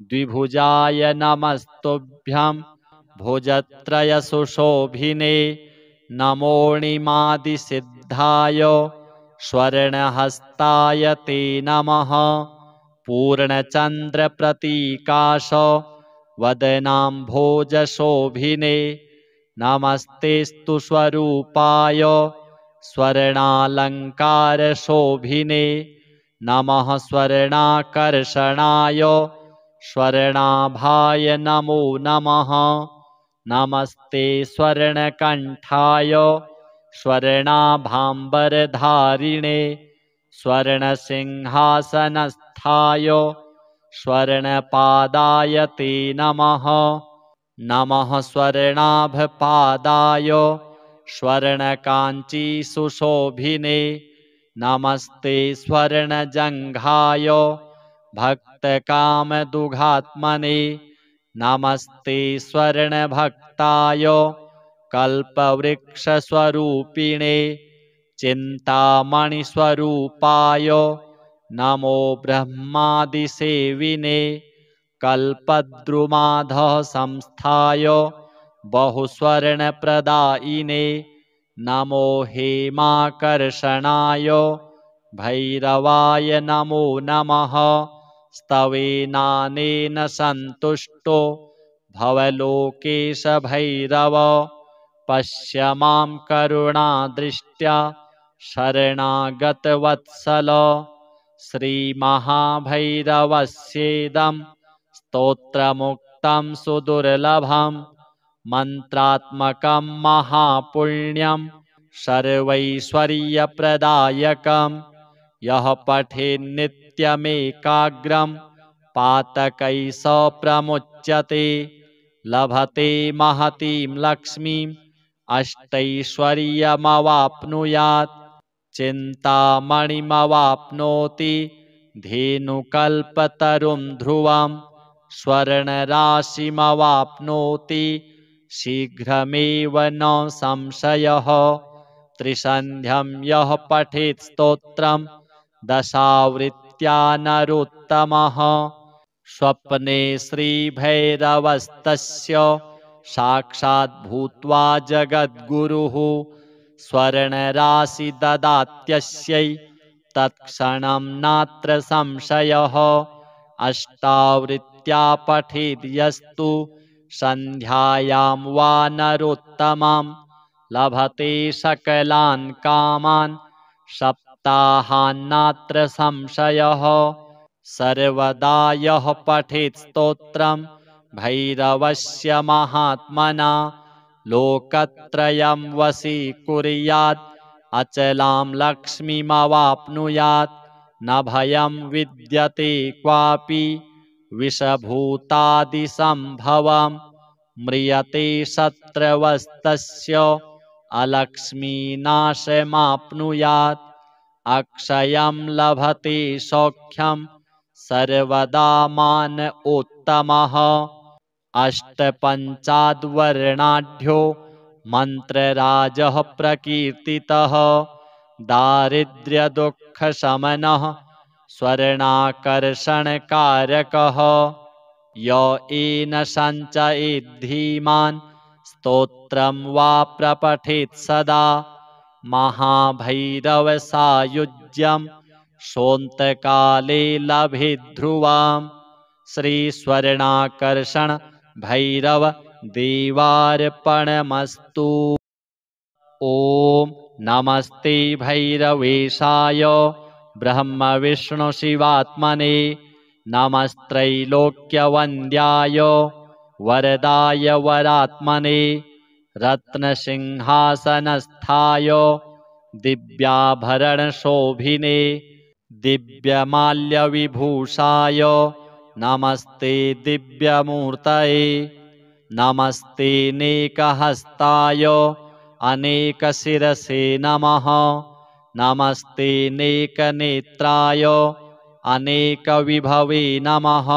द्विभुजाय नमस्तुभ्यं भुजत्रयसुशोभिने नमोऽणिमादिसिद्धाय स्वर्णहस्ताय ते नमः। पूर्णचन्द्रप्रतीकाश वदनाम्भोजशोभिने नमस्तेस्तु स्वरूपाय स्वर्णालङ्कारशोभिने नमः। स्वर्णाकर्षणाय स्वर्णाभाय नमो नमः। नमस्ते स्वर्णकण्ठाय स्वर्णाभाम्बरधारिणे स्वर्णसिंहासनस्थाय स्वर्णपादाय ते नमः। नमः स्वर्णाभपादाय स्वर्णकाञ्चीसुशोभिने नमस्ते स्वर्णजङ्घाय भक्तकामदुघात्मने नमस्ते स्वर्णभक्ताय कल्पवृक्षस्वरूपिणे चिन्तामणिस्वरूपाय नमो ब्रह्मादिसेविने कल्पद्रुमाधः संस्थाय बहुस्वर्णप्रदायिने नमो हेमाकर्षणाय भैरवाय नमो नमः। स्तवेनानेन सन्तुष्टो भवलोकेश भैरव पश्य मां करुणादृष्ट्या शरणागतवत्सल। श्रीमहाभैरवस्येदं स्तोत्रमुक्तं सुदुर्लभं मन्त्रात्मकं महापुण्यं सर्वैश्वर्यप्रदायकं यः पठेन्नित्यमेकाग्रं पातकैः स प्रमुच्यते लभते महतीं लक्ष्मीम् अष्टैश्वर्यमवाप्नुयात् चिन्तामणिमवाप्नोति धेनुकल्पतरुं ध्रुवं स्वर्णराशिमवाप्नोति शीघ्रमेव न संशयः। त्रिसन्ध्यं यः पठेत् स्तोत्रं दशावृत्त्या नरोत्तमः स्वप्ने श्रीभैरवस्तस्य साक्षात् भूत्वा जगद्गुरुः स्वर्णराशि ददात्यस्यै तत्क्षणं नात्र संशयः। अष्टावृत्त्या पठेद् यस्तु सन्ध्यायां वा नरोत्तमं लभते सकलान् कामान् सप्ताहान्नात्र संशयः। सर्वदा यः पठेत् स्तोत्रं भैरवस्य महात्मना लोकत्रयं वशीकुर्यात् अचलां लक्ष्मीमवाप्नुयात् न भयं विद्यते क्वापि विषभूतादिसम्भवं म्रियते शत्रवस्तस्य अलक्ष्मीनाशमाप्नुयात् अक्षयं लभते सौख्यं सर्वदा मान उत्तमः अष्टपञ्चाद्वर्णाढ्यो मन्त्रराजः प्रकीर्तितः दारिद्र्यदुःखशमनः स्वर्णाकर्षणकारकः य एन सञ्चयेद्धीमान् स्तोत्रं वा प्रपठेत् सदा महाभैरवसायुज्यं सोऽन्तकाले लभेत् ध्रुवाम् श्रीस्वर्णाकर्षण भैरव देवार्पणमस्तु। ॐ नमस्ते भैरवेशाय ब्रह्मविष्णुशिवात्मने नमस्त्रैलोक्यवन्द्याय वरदाय वरात्मने रत्नसिंहासनस्थाय दिव्याभरणशोभिने दिव्यमाल्यविभूषाय नमस्ते दिव्यमूर्तये नमस्ते नेकहस्ताय अनेकशिरसे नमः नमस्ते नेकनेत्राय अनेकविभवे नमः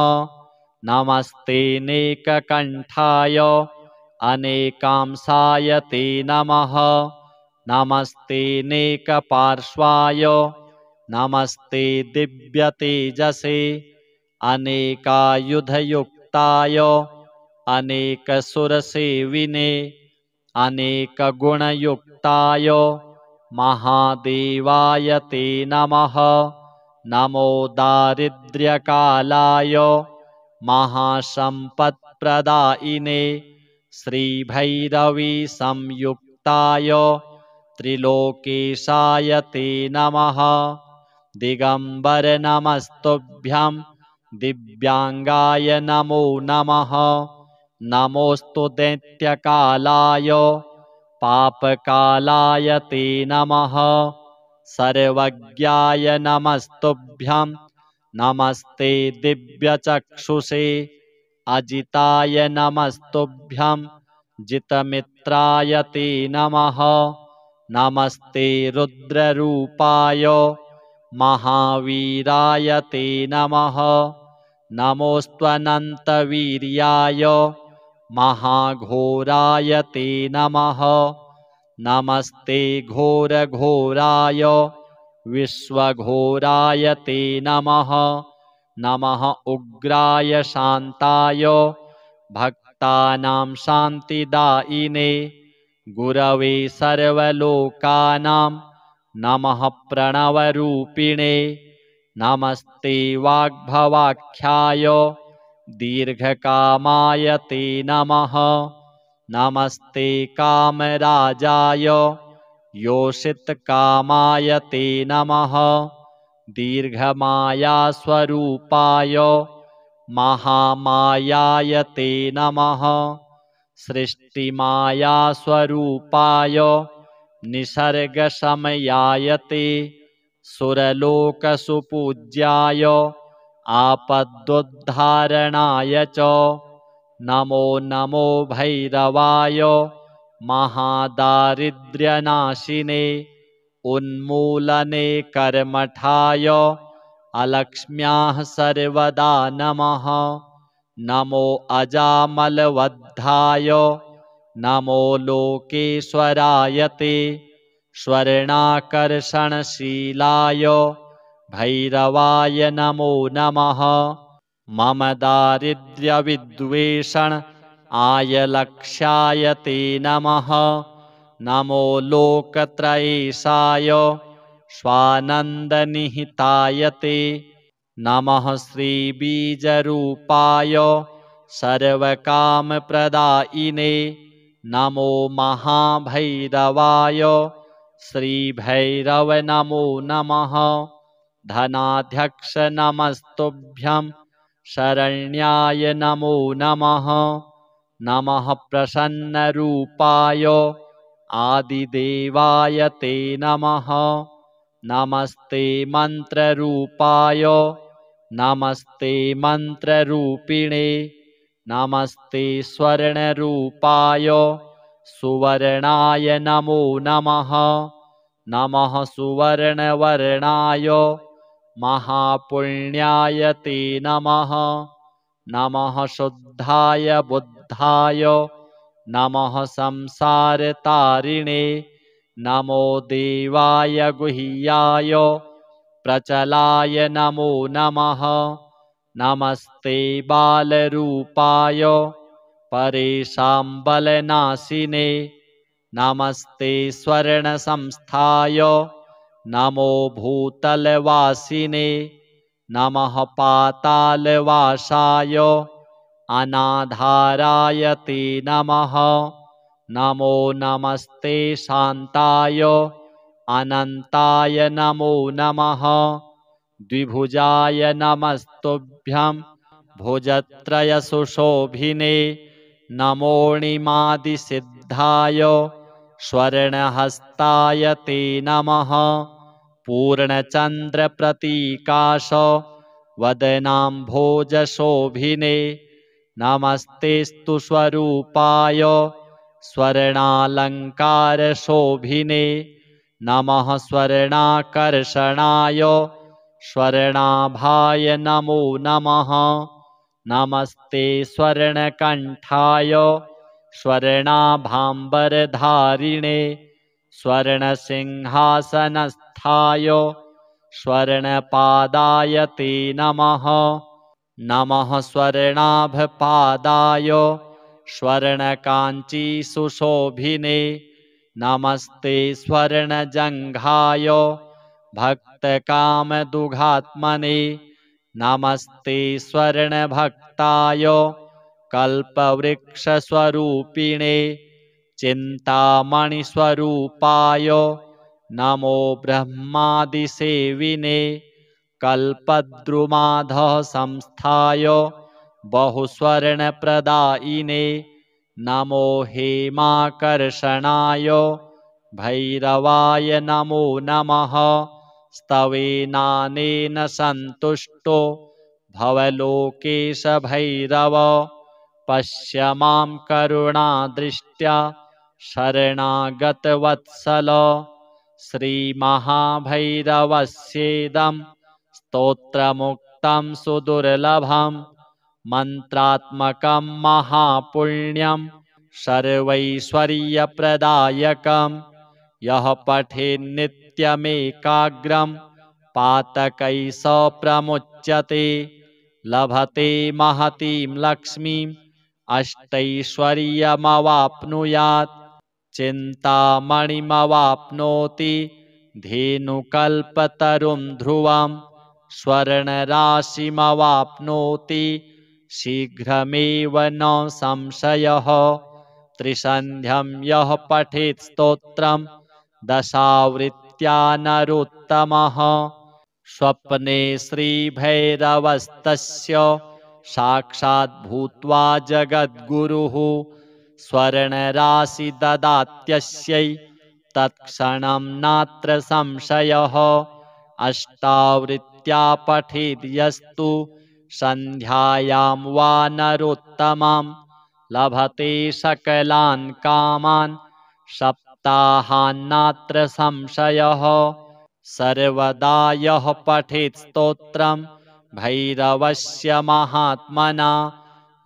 नमस्ते नेककण्ठाय अनेकांसाय ते नमः नमस्ते नेकपार्श्वाय नमस्ते दिव्यतेजसे अनेकायुधयुक्ताय अनेकसुरसेविने अनेकगुणयुक्ताय महादेवाय ते नमः नमो दारिद्र्यकालाय महासम्पत्प्रदायिने श्रीभैरवी संयुक्ताय त्रिलोकेशाय ते नमः दिगंबर नमस्तुभ्यं दिव्यांगाय नमो नमः नमोस्तु दैत्यकालाय पापकालाय ते नमः सर्वज्ञाय नमस्तुभ्यं नमस्ते दिव्यचक्षुषे अजिताय नमस्तुभ्यं जितमित्राय ते नमः नमस्ते रुद्ररूपाय महावीराय ते नमः नमोऽस्त्वनन्तवीर्याय महाघोराय ते नमः नमस्ते घोरघोराय विश्वघोराय ते नमः नमः उग्राय शान्ताय भक्तानां शान्तिदायिने गुरवे सर्वलोकानां नमः प्रणवरूपिणे नमस्ते वाग्भवाख्याय दीर्घकामाय ते नमः नमस्ते कामराजाय योषितकामाय ते नमः दीर्घमायास्वरूपाय महामायाय ते नमः सृष्टिमायास्वरूपाय निसर्गशमयाय ते सुरलोकसुपूज्याय आपदुद्धारणाय च नमो नमो भैरवाय महादारिद्र्यनाशिने उन्मूलने कर्मठाय अलक्ष्म्याः सर्वदा नमः नमो अजामलवद्धाय नमो लोकेश्वराय ते स्वर्णाकर्षणशीलाय भैरवाय नमो नमः मम दारिद्र्यविद्वेषण आयलक्ष्याय ते नमः नमो लोकत्रयेशाय स्वानन्दनिहिताय ते नमः श्रीबीजरूपाय सर्वकामप्रदायिने नमो महाभैरवाय श्रीभैरव नमो नमः धनाध्यक्ष नमस्तुभ्यं शरण्याय नमो नमः नमः प्रसन्नरूपाय आदिदेवाय ते नमः नमस्ते मन्त्ररूपाय नमस्ते मन्त्ररूपिणे नमस्ते स्वर्णरूपाय सुवर्णाय नमो नमः नमः सुवर्णवर्णाय महापुण्याय ते नमः नमः शुद्धाय बुद्धाय नमः संसारतारिणे नमो देवाय गुह्याय प्रचलाय नमो नमः नमस्ते बालरूपाय परेषां बलनाशिने नमस्ते स्वर्णसंस्थाय नमो भूतलवासिने नमः पातालवासाय अनाधाराय ते नमः नमो नमस्ते शान्ताय अनन्ताय नमो नमः द्विभुजाय नमस्तुभ्यं भुजत्रयसुशोभिने नमोऽणिमादिसिद्धाय स्वर्णहस्ताय ते नमः पूर्णचन्द्रप्रतीकाश वदनाम्भोजशोभिने नमस्तेस्तु स्वरूपाय स्वर्णालङ्कारशोभिने नमः स्वर्णाकर्षणाय स्वर्णाभाय नमो नमः नमस्ते स्वर्णकण्ठाय स्वर्णाभाम्बरधारिणे स्वर्णसिंहासनस्थाय स्वर्णपादाय ते नमः नमः स्वर्णाभपादाय स्वर्णकाञ्चीसुशोभिने नमस्ते स्वर्णजङ्घाय भक्तकामदुघात्मने नमस्ते स्वर्णभक्ताय कल्पवृक्षस्वरूपिणे चिन्तामणिस्वरूपाय नमो ब्रह्मादिसेविने कल्पद्रुमाधः संस्थाय बहुस्वर्णप्रदायिने नमो हेमाकर्षणाय भैरवाय नमो नमः स्तवेनानेन सन्तुष्टो भवलोकेश भैरव पश्य मां करुणादृष्ट्या शरणागतवत्सल श्रीमहाभैरवस्येदं स्तोत्रमुक्तं सुदुर्लभं मन्त्रात्मकं महापुण्यं सर्वैश्वर्यप्रदायकं यः पठेन्नित्यमेकाग्रं पातकैः स प्रमुच्यते लभते महतीं लक्ष्मीम् अष्टैश्वर्यमवाप्नुयात् चिन्तामणिमवाप्नोति धेनुकल्पतरुं ध्रुवं स्वर्णराशिमवाप्नोति शीघ्रमेव न संशयः त्रिसन्ध्यं यः पठेत् स्तोत्रं दशावृत्त्या नरोत्तमः स्वप्ने श्रीभैरवस्तस्य साक्षात् भूत्वा जगद्गुरुः स्वर्णराशि ददात्यस्यै तत्क्षणं नात्र संशयः अष्टावृत्त्या पठेद् यस्तु सन्ध्यायां वा नरोत्तमं लभते सकलान् कामान् सप्ताहान्नात्र संशयः सर्वदा यः पठेत् स्तोत्रं भैरवस्य महात्मना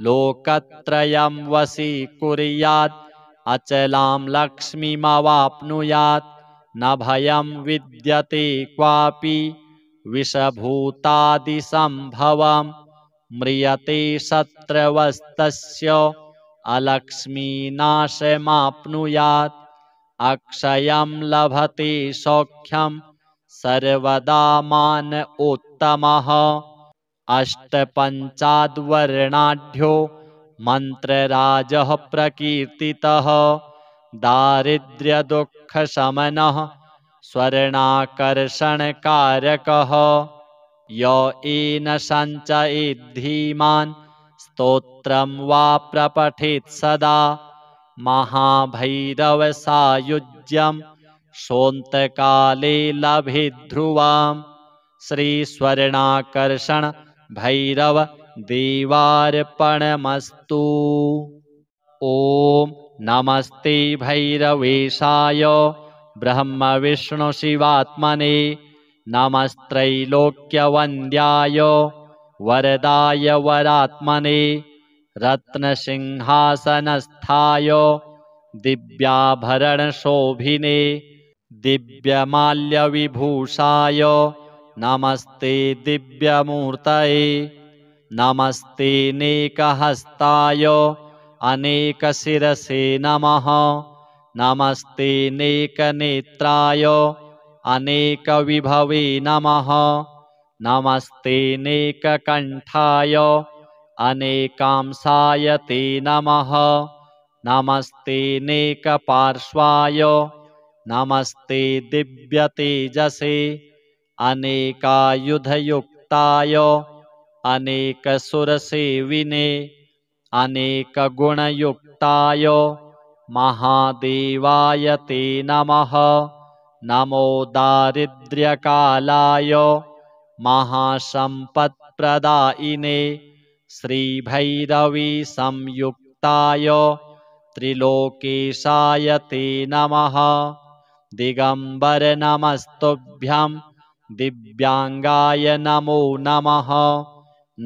लोकत्रयं वशीकुर्यात् अचलां लक्ष्मीमवाप्नुयात् न भयं विद्यते क्वापि विषभूतादिसम्भवं म्रियते शत्रवस्तस्य अलक्ष्मीनाशमाप्नुयात् अक्षयं लभते सौख्यं सर्वदा मान उत्तमः अष्टपञ्चाद्वर्णाढ्यो मन्त्रराजः प्रकीर्तितः दारिद्र्यदुःखशमनः स्वर्णाकर्षणकारकः य येन सञ्चयेत् धीमान् स्तोत्रं वा प्रपठेत् सदा महाभैरवसायुज्यं सोऽन्तकाले लभे ध्रुवाम् श्रीस्वर्णाकर्षण भैरव देवार्पणमस्तु। ॐ नमस्ते भैरवेशाय ब्रह्मविष्णुशिवात्मने नमस्त्रैलोक्यवन्द्याय वरदाय वरात्मने रत्नसिंहासनस्थाय दिव्याभरणशोभिने दिव्यमाल्यविभूषाय नमस्ते दिव्यमूर्तये नमस्ते नेकहस्ताय अनेकशिरसे नमः नमस्ते नेकनेत्राय अनेकविभवे नमः नमस्ते नेककण्ठाय अनेकांशाय ते नमः नमस्ते नेकपार्श्वाय नमस्ते दिव्यतेजसे अनेकायुधयुक्ताय अनेकसुरसेविने अनेकगुणयुक्ताय महादेवाय ते नमः नमो दारिद्र्यकालाय महासम्पत्प्रदायिने श्रीभैरवी संयुक्ताय त्रिलोकेशाय ते नमः दिगंबर नमस्तुभ्यं दिव्यांगाय नमो नमः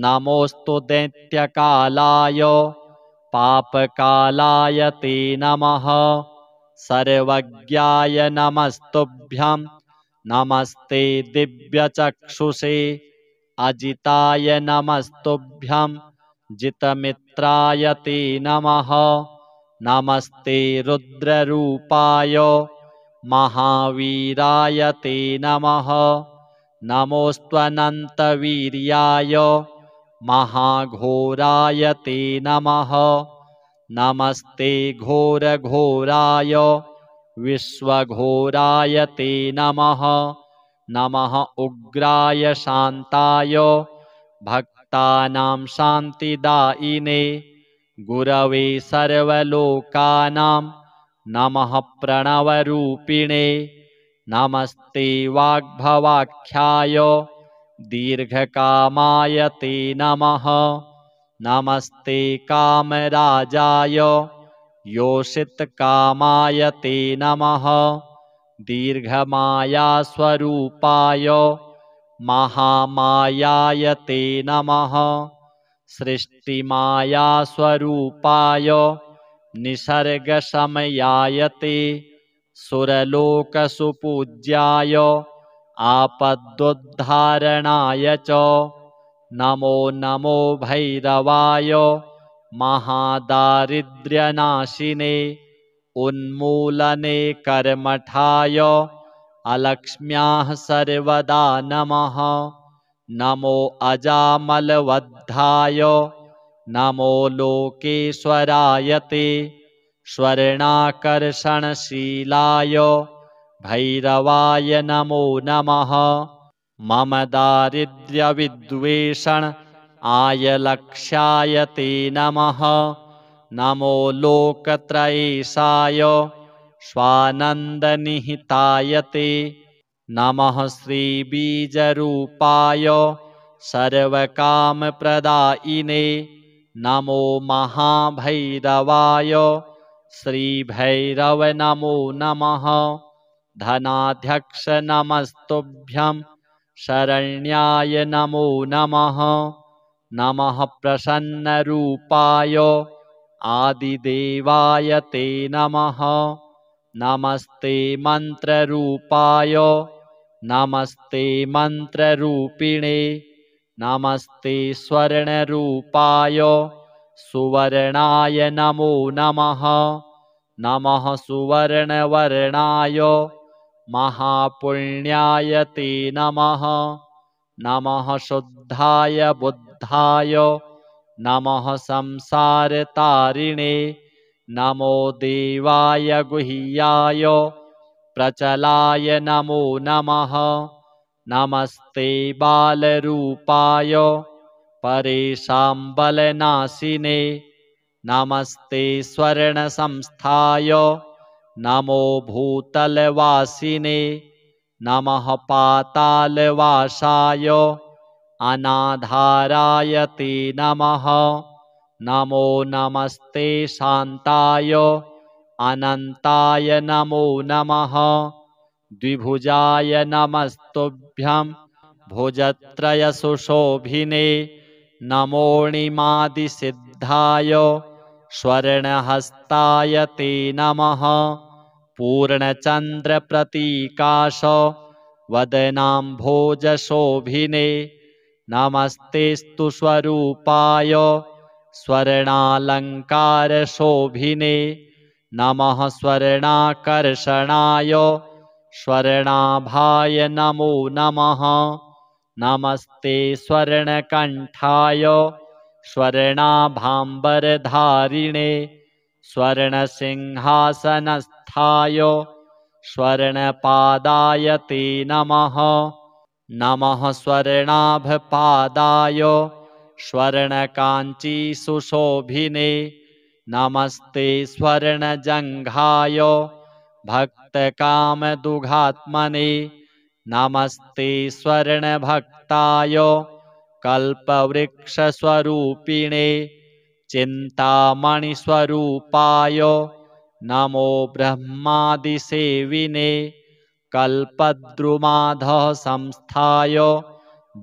नमोस्तु दैत्यकालाय पापकालाय ते नमः सर्वज्ञाय नमस्तुभ्यं नमस्ते दिव्यचक्षुषे अजिताय नमस्तुभ्यं जितमित्राय ते नमः नमस्ते रुद्ररूपाय महावीराय ते नमः नमोऽस्त्वनन्तवीर्याय महाघोराय ते नमः नमस्ते घोरघोराय विश्वघोराय ते नमः नमः उग्राय शान्ताय भक्तानां शान्तिदायिने गुरवे सर्वलोकानां नमः प्रणवरूपिणे नमस्ते वाग्भवाख्याय दीर्घकामाय ते नमः नमस्ते कामराजाय योषितकामाय ते नमः दीर्घमायास्वरूपाय महामायाय ते नमः सृष्टिमायास्वरूपाय निसर्गशमयाय ते सुरलोकसुपूज्याय आपदुद्धारणाय च नमो नमो भैरवाय महादारिद्र्यनाशिने उन्मूलने कर्मठाय अलक्ष्म्याः सर्वदा नमः नमो अजामलवद्धाय नमो लोकेश्वराय ते स्वर्णाकर्षणशीलाय भैरवाय नमो नमः मम दारिद्र्यविद्वेषण आयलक्ष्याय ते नमः नमो लोकत्रयेशाय स्वानन्दनिहिताय ते नमः श्रीबीजरूपाय सर्वकामप्रदायिने नमो महाभैरवाय श्रीभैरव नमो नमः धनाध्यक्ष नमस्तुभ्यं शरण्याय नमो नमः नमः प्रसन्नरूपाय आदिदेवाय ते नमः नमस्ते मन्त्ररूपाय नमस्ते मन्त्ररूपिणे नमस्ते स्वर्णरूपाय सुवर्णाय नमो नमः नमः सुवर्णवर्णाय महापुण्याय ते नमः नमः शुद्धाय बुद्धाय नमः संसारतारिणे नमो देवाय गुह्याय प्रचलाय नमो नमः नमस्ते बालरूपाय परेषां बलनाशिने नमस्ते स्वर्णसंस्थाय नमो भूतलवासिने नमः पातालवासाय अनाधाराय ते नमः नमो नमस्ते शान्ताय अनन्ताय नमो नमः द्विभुजाय नमस्तुभ्यं भुजत्रयसुशोभिने नमोऽणिमादिसिद्धाय स्वर्णहस्ताय ते नमः पूर्णचन्द्रप्रतीकाश वदनाम्भोजशोभिने नमस्तेस्तु स्वरूपाय स्वर्णालङ्कारशोभिने नमः स्वर्णाकर्षणाय स्वर्णाभाय नमो नमः नमस्ते स्वर्णकण्ठाय स्वर्णाभाम्बरधारिणे स्वर्णसिंहासनस्थाय स्वर्णपादाय ते नमः नमः स्वर्णाभपादाय स्वर्णकाञ्चीसुशोभिने नमस्ते स्वर्णजङ्घाय भक्तकामदुघात्मने नमस्ते स्वर्णभक्ताय कल्पवृक्षस्वरूपिणे चिन्तामणिस्वरूपाय नमो ब्रह्मादिसेविने कल्पद्रुमाधः संस्थाय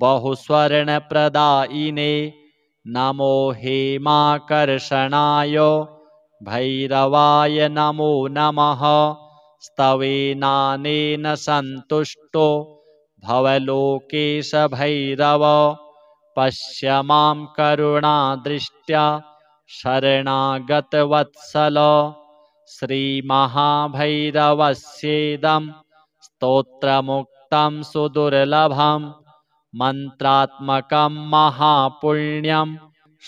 बहुस्वर्णप्रदायिने नमो हेमाकर्षणाय भैरवाय नमो नमः स्तवेनानेन सन्तुष्टो भवलोकेश भैरव पश्य मां करुणादृष्ट्या शरणागतवत्सल श्रीमहाभैरवस्येदं स्तोत्रमुक्तं सुदुर्लभं मन्त्रात्मकं महापुण्यं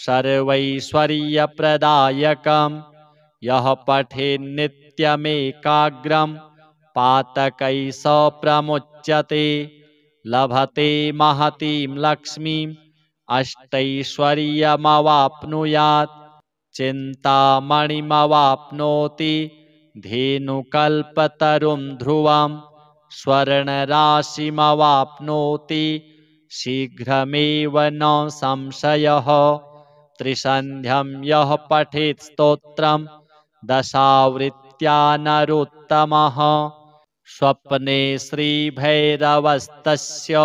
सर्वैश्वर्यप्रदायकं यः पठेन्नित्यमेकाग्रं पातकैः स प्रमुच्यते लभते महतीं लक्ष्मीम् अष्टैश्वर्यमवाप्नुयात् चिन्तामणिमवाप्नोति धेनुकल्पतरुं ध्रुवं स्वर्णराशिमवाप्नोति शीघ्रमेव न संशयः त्रिसन्ध्यं यः पठेत् स्तोत्रं दशावृत्त्या नरोत्तमः स्वप्ने श्रीभैरवस्तस्य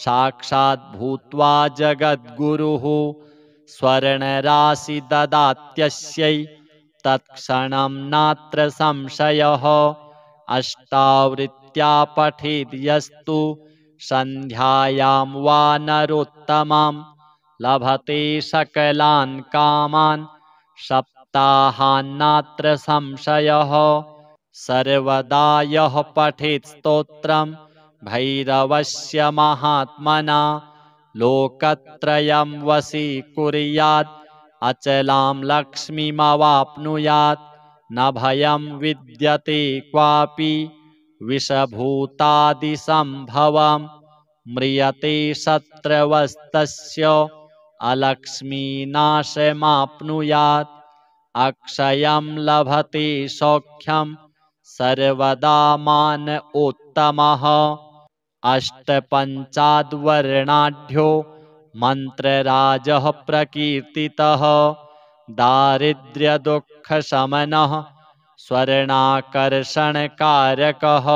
साक्षात् भूत्वा जगद्गुरुः स्वर्णराशि ददात्यस्यै तत्क्षणं नात्र संशयः अष्टावृत्त्या पठेद् यस्तु सन्ध्यायां वा नरोत्तमं लभते सकलान् कामान् सप्ताहान्नात्र संशयः सर्वदा यः पठेत् स्तोत्रं भैरवस्य महात्मना लोकत्रयं वशीकुर्यात् अचलां लक्ष्मीमवाप्नुयात् न भयं विद्यते क्वापि विषभूतादिसम्भवं म्रियते शत्रवस्तस्य अलक्ष्मीनाशमाप्नुयात् अक्षयं लभते सौख्यं सर्वदा मान उत्तमः अष्टपञ्चाद्वर्णाढ्यो मन्त्रराजः प्रकीर्तितः दारिद्र्यदुःखशमनः स्वर्णाकर्षणकारकः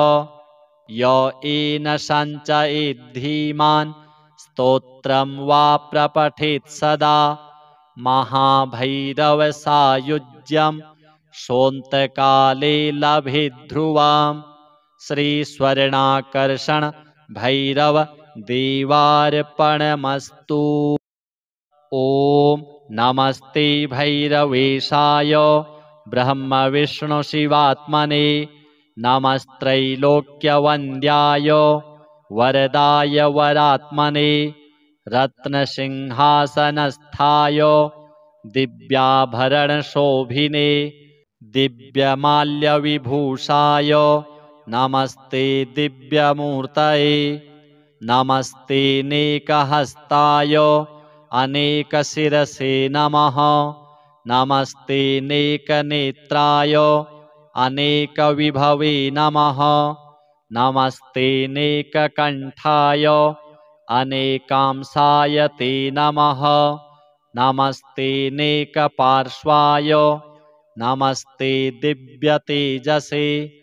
य येन सञ्चयेद्धीमान् स्तोत्रं वा प्रपठेत् सदा महाभैरवसायुज्यं सोऽन्तकाले लभेद्ध्रुवम् श्रीस्वर्णाकर्षण भैरव देवार्पणमस्तु। ॐ नमस्ते भैरवेशाय ब्रह्मविष्णुशिवात्मने नमस्त्रैलोक्यवन्द्याय वरदाय वरात्मने रत्नसिंहासनस्थाय दिव्याभरणशोभिने दिव्यमाल्यविभूषाय नमस्ते दिव्यमूर्तये नमस्तेऽनेकहस्ताय अनेकशिरसे नमः नमस्तेऽनेकनेत्राय अनेकविभवे नमः। नमस्ते नेककण्ठाय अनेकांसाय ते नमः। नमस्ते नेकपार्श्वाय नमस्ते दिव्यतेजसे।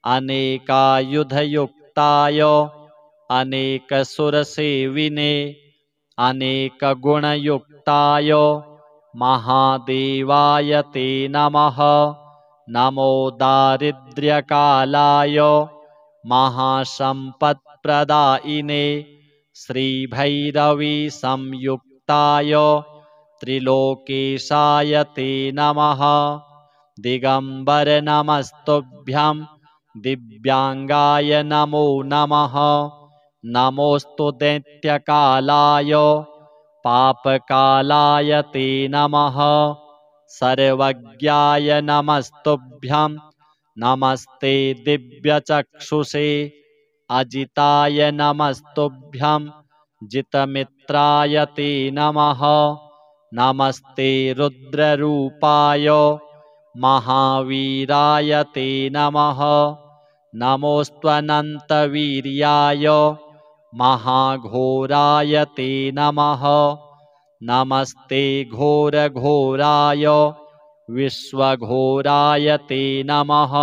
अनेकायुधयुक्ताय अनेकसुरसेविने अनेकगुणयुक्ताय महादेवाय ते नमः। नमो दारिद्र्यकालाय महासम्पत्प्रदायिने श्रीभैरवी संयुक्ताय त्रिलोकेशाय ते नमः। दिगंबर नमस्तुभ्यं दिव्यांगाय नमो नमः। नमोस्तु दैत्यकालाय पापकालाय ते नमः। सर्वज्ञाय नमस्तुभ्यं नमस्ते दिव्यचक्षुषे। अजिताय नमस्तुभ्यं जितमित्राय ते नमः। नमस्ते रुद्ररूपाय महावीराय ते नमः। नमोऽस्त्वनन्तवीर्याय महाघोराय ते नमः। नमस्ते घोरघोराय विश्वघोराय ते नमः।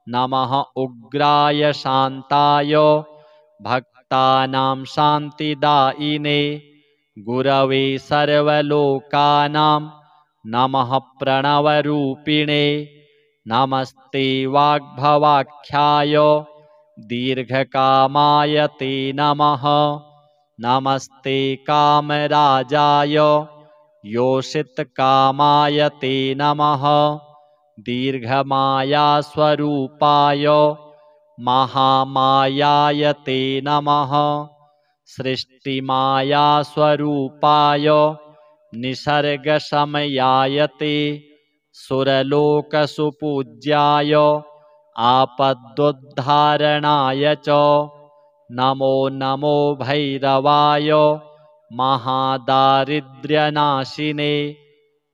नमः उग्राय शान्ताय भक्तानां शान्तिदायिने गुरवे सर्वलोकानां नमः प्रणवरूपिणे। नमस्ते वाग्भवाख्याय दीर्घकामाय ते नमः। नमस्ते कामराजाय योषितकामाय ते नमः। दीर्घमायास्वरूपाय महामायाय ते नमः। सृष्टिमायास्वरूपाय निसर्गशमयाय ते सुरलोकसुपूज्याय आपदुद्धारणाय च नमो नमो भैरवाय महादारिद्र्यनाशिने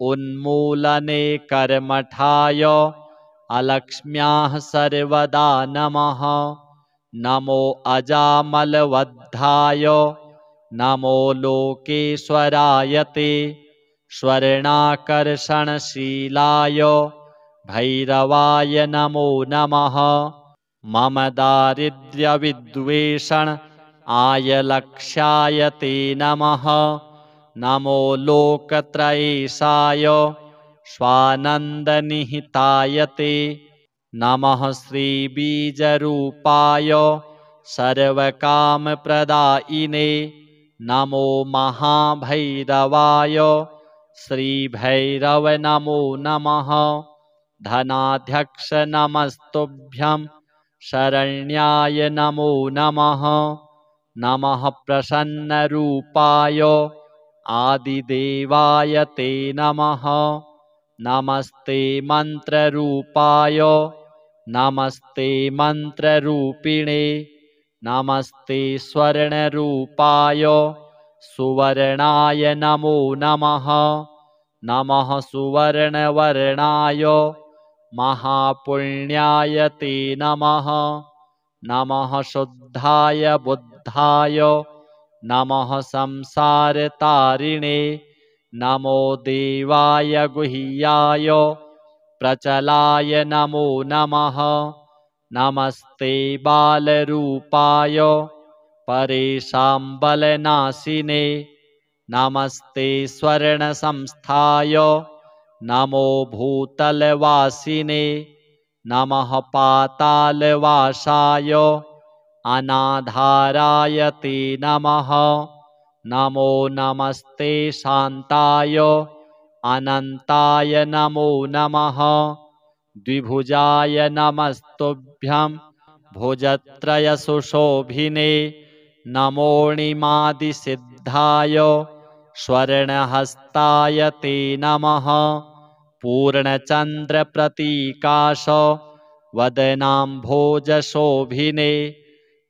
उन्मूलने कर्मठाय अलक्ष्म्याः सर्वदा नमः। नमो अजामलवद्धाय नमो लोकेश्वराय ते स्वर्णाकर्षणशीलाय भैरवाय नमो नमः। मम दारिद्र्यविद्वेषण आयलक्ष्याय ते नमः। नमो लोकत्रयेशाय स्वानन्दनिहिताय ते नमः। श्रीबीजरूपाय सर्वकामप्रदायिने नमो महाभैरवाय श्रीभैरव नमो नमः। धनाध्यक्ष नमस्तुभ्यं शरण्याय नमो नमः। नमः प्रसन्नरूपाय आदिदेवाय ते नमः। नमस्ते मन्त्ररूपाय नमस्ते मन्त्ररूपिणे नमस्ते स्वर्णरूपाय सुवर्णाय नमो नमः। नमः सुवर्णवर्णाय महापुण्याय ते नमः। नमः शुद्धाय बुद्धाय नमः संसारतारिणे नमो देवाय गुह्याय प्रचलाय नमो नमः। नमस्ते बालरूपाय परेशां बलनाशिने नमस्ते स्वर्णसंस्थाय नमो भूतलवासिने नमः पातालवासाय अनाधाराय ते नमः। नमो नमस्ते शान्ताय अनन्ताय नमो नमः। द्विभुजाय नमस्तुभ्यं भुजत्रयसुशोभिने नमोऽणिमादिसिद्धाय स्वर्णहस्ताय ते नमः। पूर्णचन्द्रप्रतीकाश वदनाम्भोजशोभिने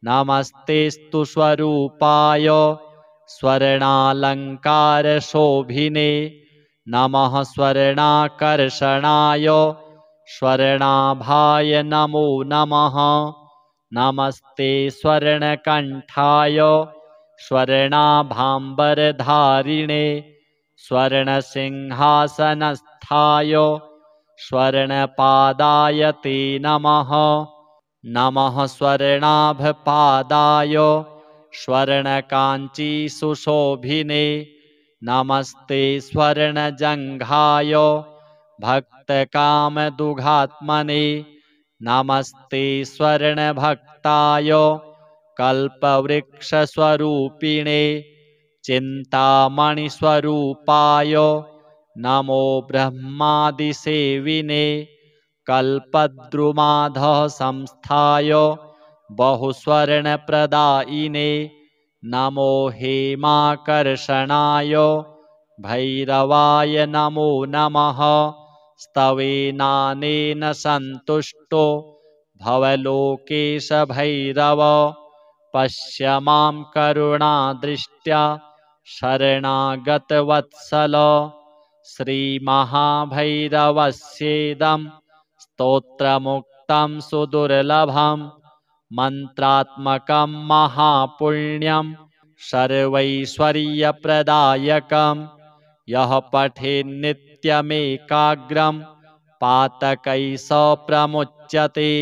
नमस्तेस्तु स्वरूपाय स्वर्णालङ्कारशोभिने नमः। स्वर्णाकर्षणाय स्वर्णाभाय नमो नमः। नमस्ते स्वर्णकण्ठाय स्वर्णाभाम्बरधारिणे स्वर्णसिंहासनस्थाय स्वर्णपादाय ते नमः। नमः स्वर्णाभपादाय स्वर्णकाञ्चीसुशोभिने नमस्ते स्वर्णजङ्घाय भक्तकामदुघात्मने नमस्ते स्वर्णभक्ताय कल्पवृक्षस्वरूपिणे चिन्तामणिस्वरूपाय नमो ब्रह्मादिसेविने कल्पद्रुमाधः संस्थाय बहुस्वर्णप्रदायिने नमो हेमाकर्षणाय भैरवाय नमो नमः। स्तवेनानेन सन्तुष्टो भवलोकेश भैरव पश्य मां करुणादृष्ट्या शरणागतवत्सल। श्रीमहाभैरवस्येदं स्तोत्रमुक्तं सुदुर्लभं मन्त्रात्मकं महापुण्यं सर्वैश्वर्यप्रदायकं यः पठेन्नित्यमेकाग्रं पातकैः स प्रमुच्यते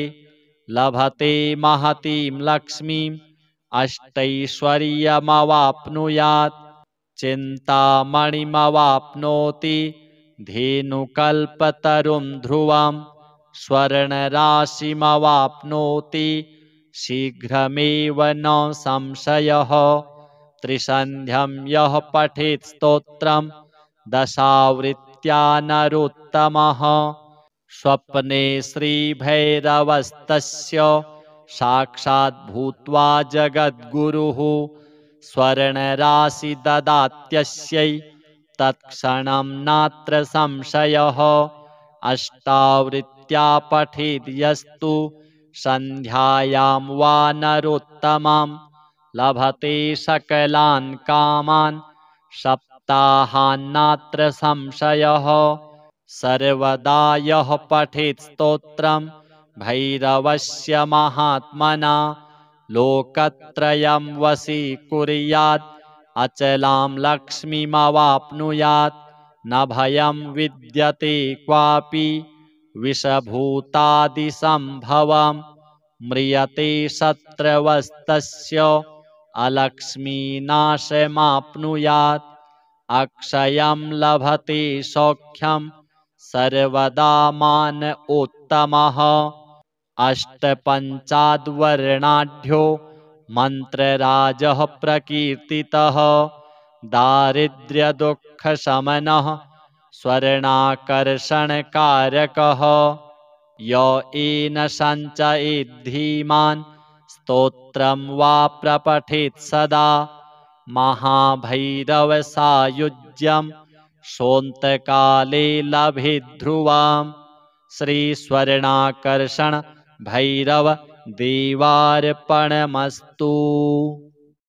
लभते महतीं लक्ष्मीम् अष्टैश्वर्यमवाप्नुयात् चिन्तामणिमवाप्नोति धेनुकल्पतरुं ध्रुवं स्वर्णराशिमवाप्नोति शीघ्रमेव न संशयः। त्रिसन्ध्यं यः पठेत् स्तोत्रं दशावृत्त्या नरोत्तमः स्वप्ने श्रीभैरवस्तस्य साक्षात् भूत्वा जगद्गुरुः स्वर्णराशि ददात्यस्यै तत्क्षणं नात्र संशयः। अष्टावृत्त्या पठेद् यस्तु सन्ध्यायां वा नरोत्तमं लभते सकलान् कामान् सप्ताहान्नात्र संशयः। सर्वदा यः पठेत् स्तोत्रं भैरवस्य महात्मना लोकत्रयं वशीकुर्यात् अचलां लक्ष्मीमवाप्नुयात् न भयं विद्यते क्वापि विषभूतादिसम्भवं म्रियते शत्रवस्तस्य अलक्ष्मीनाशमाप्नुयात् अक्षयं लभते सौख्यं सर्वदा मान उत्तमः। अष्टपञ्चाद्वर्णाढ्यो मन्त्रराजः प्रकीर्तितः दारिद्र्यदुःखशमनः स्वर्णाकर्षणकारकः य येन सञ्चयेद्धीमान् स्तोत्रं वा प्रपठेत् सदा महाभैरवसायुज्यं सोऽन्तकाले लभेत् ध्रुवम्। श्रीस्वर्णाकर्षण भैरव देवार्पणमस्तु।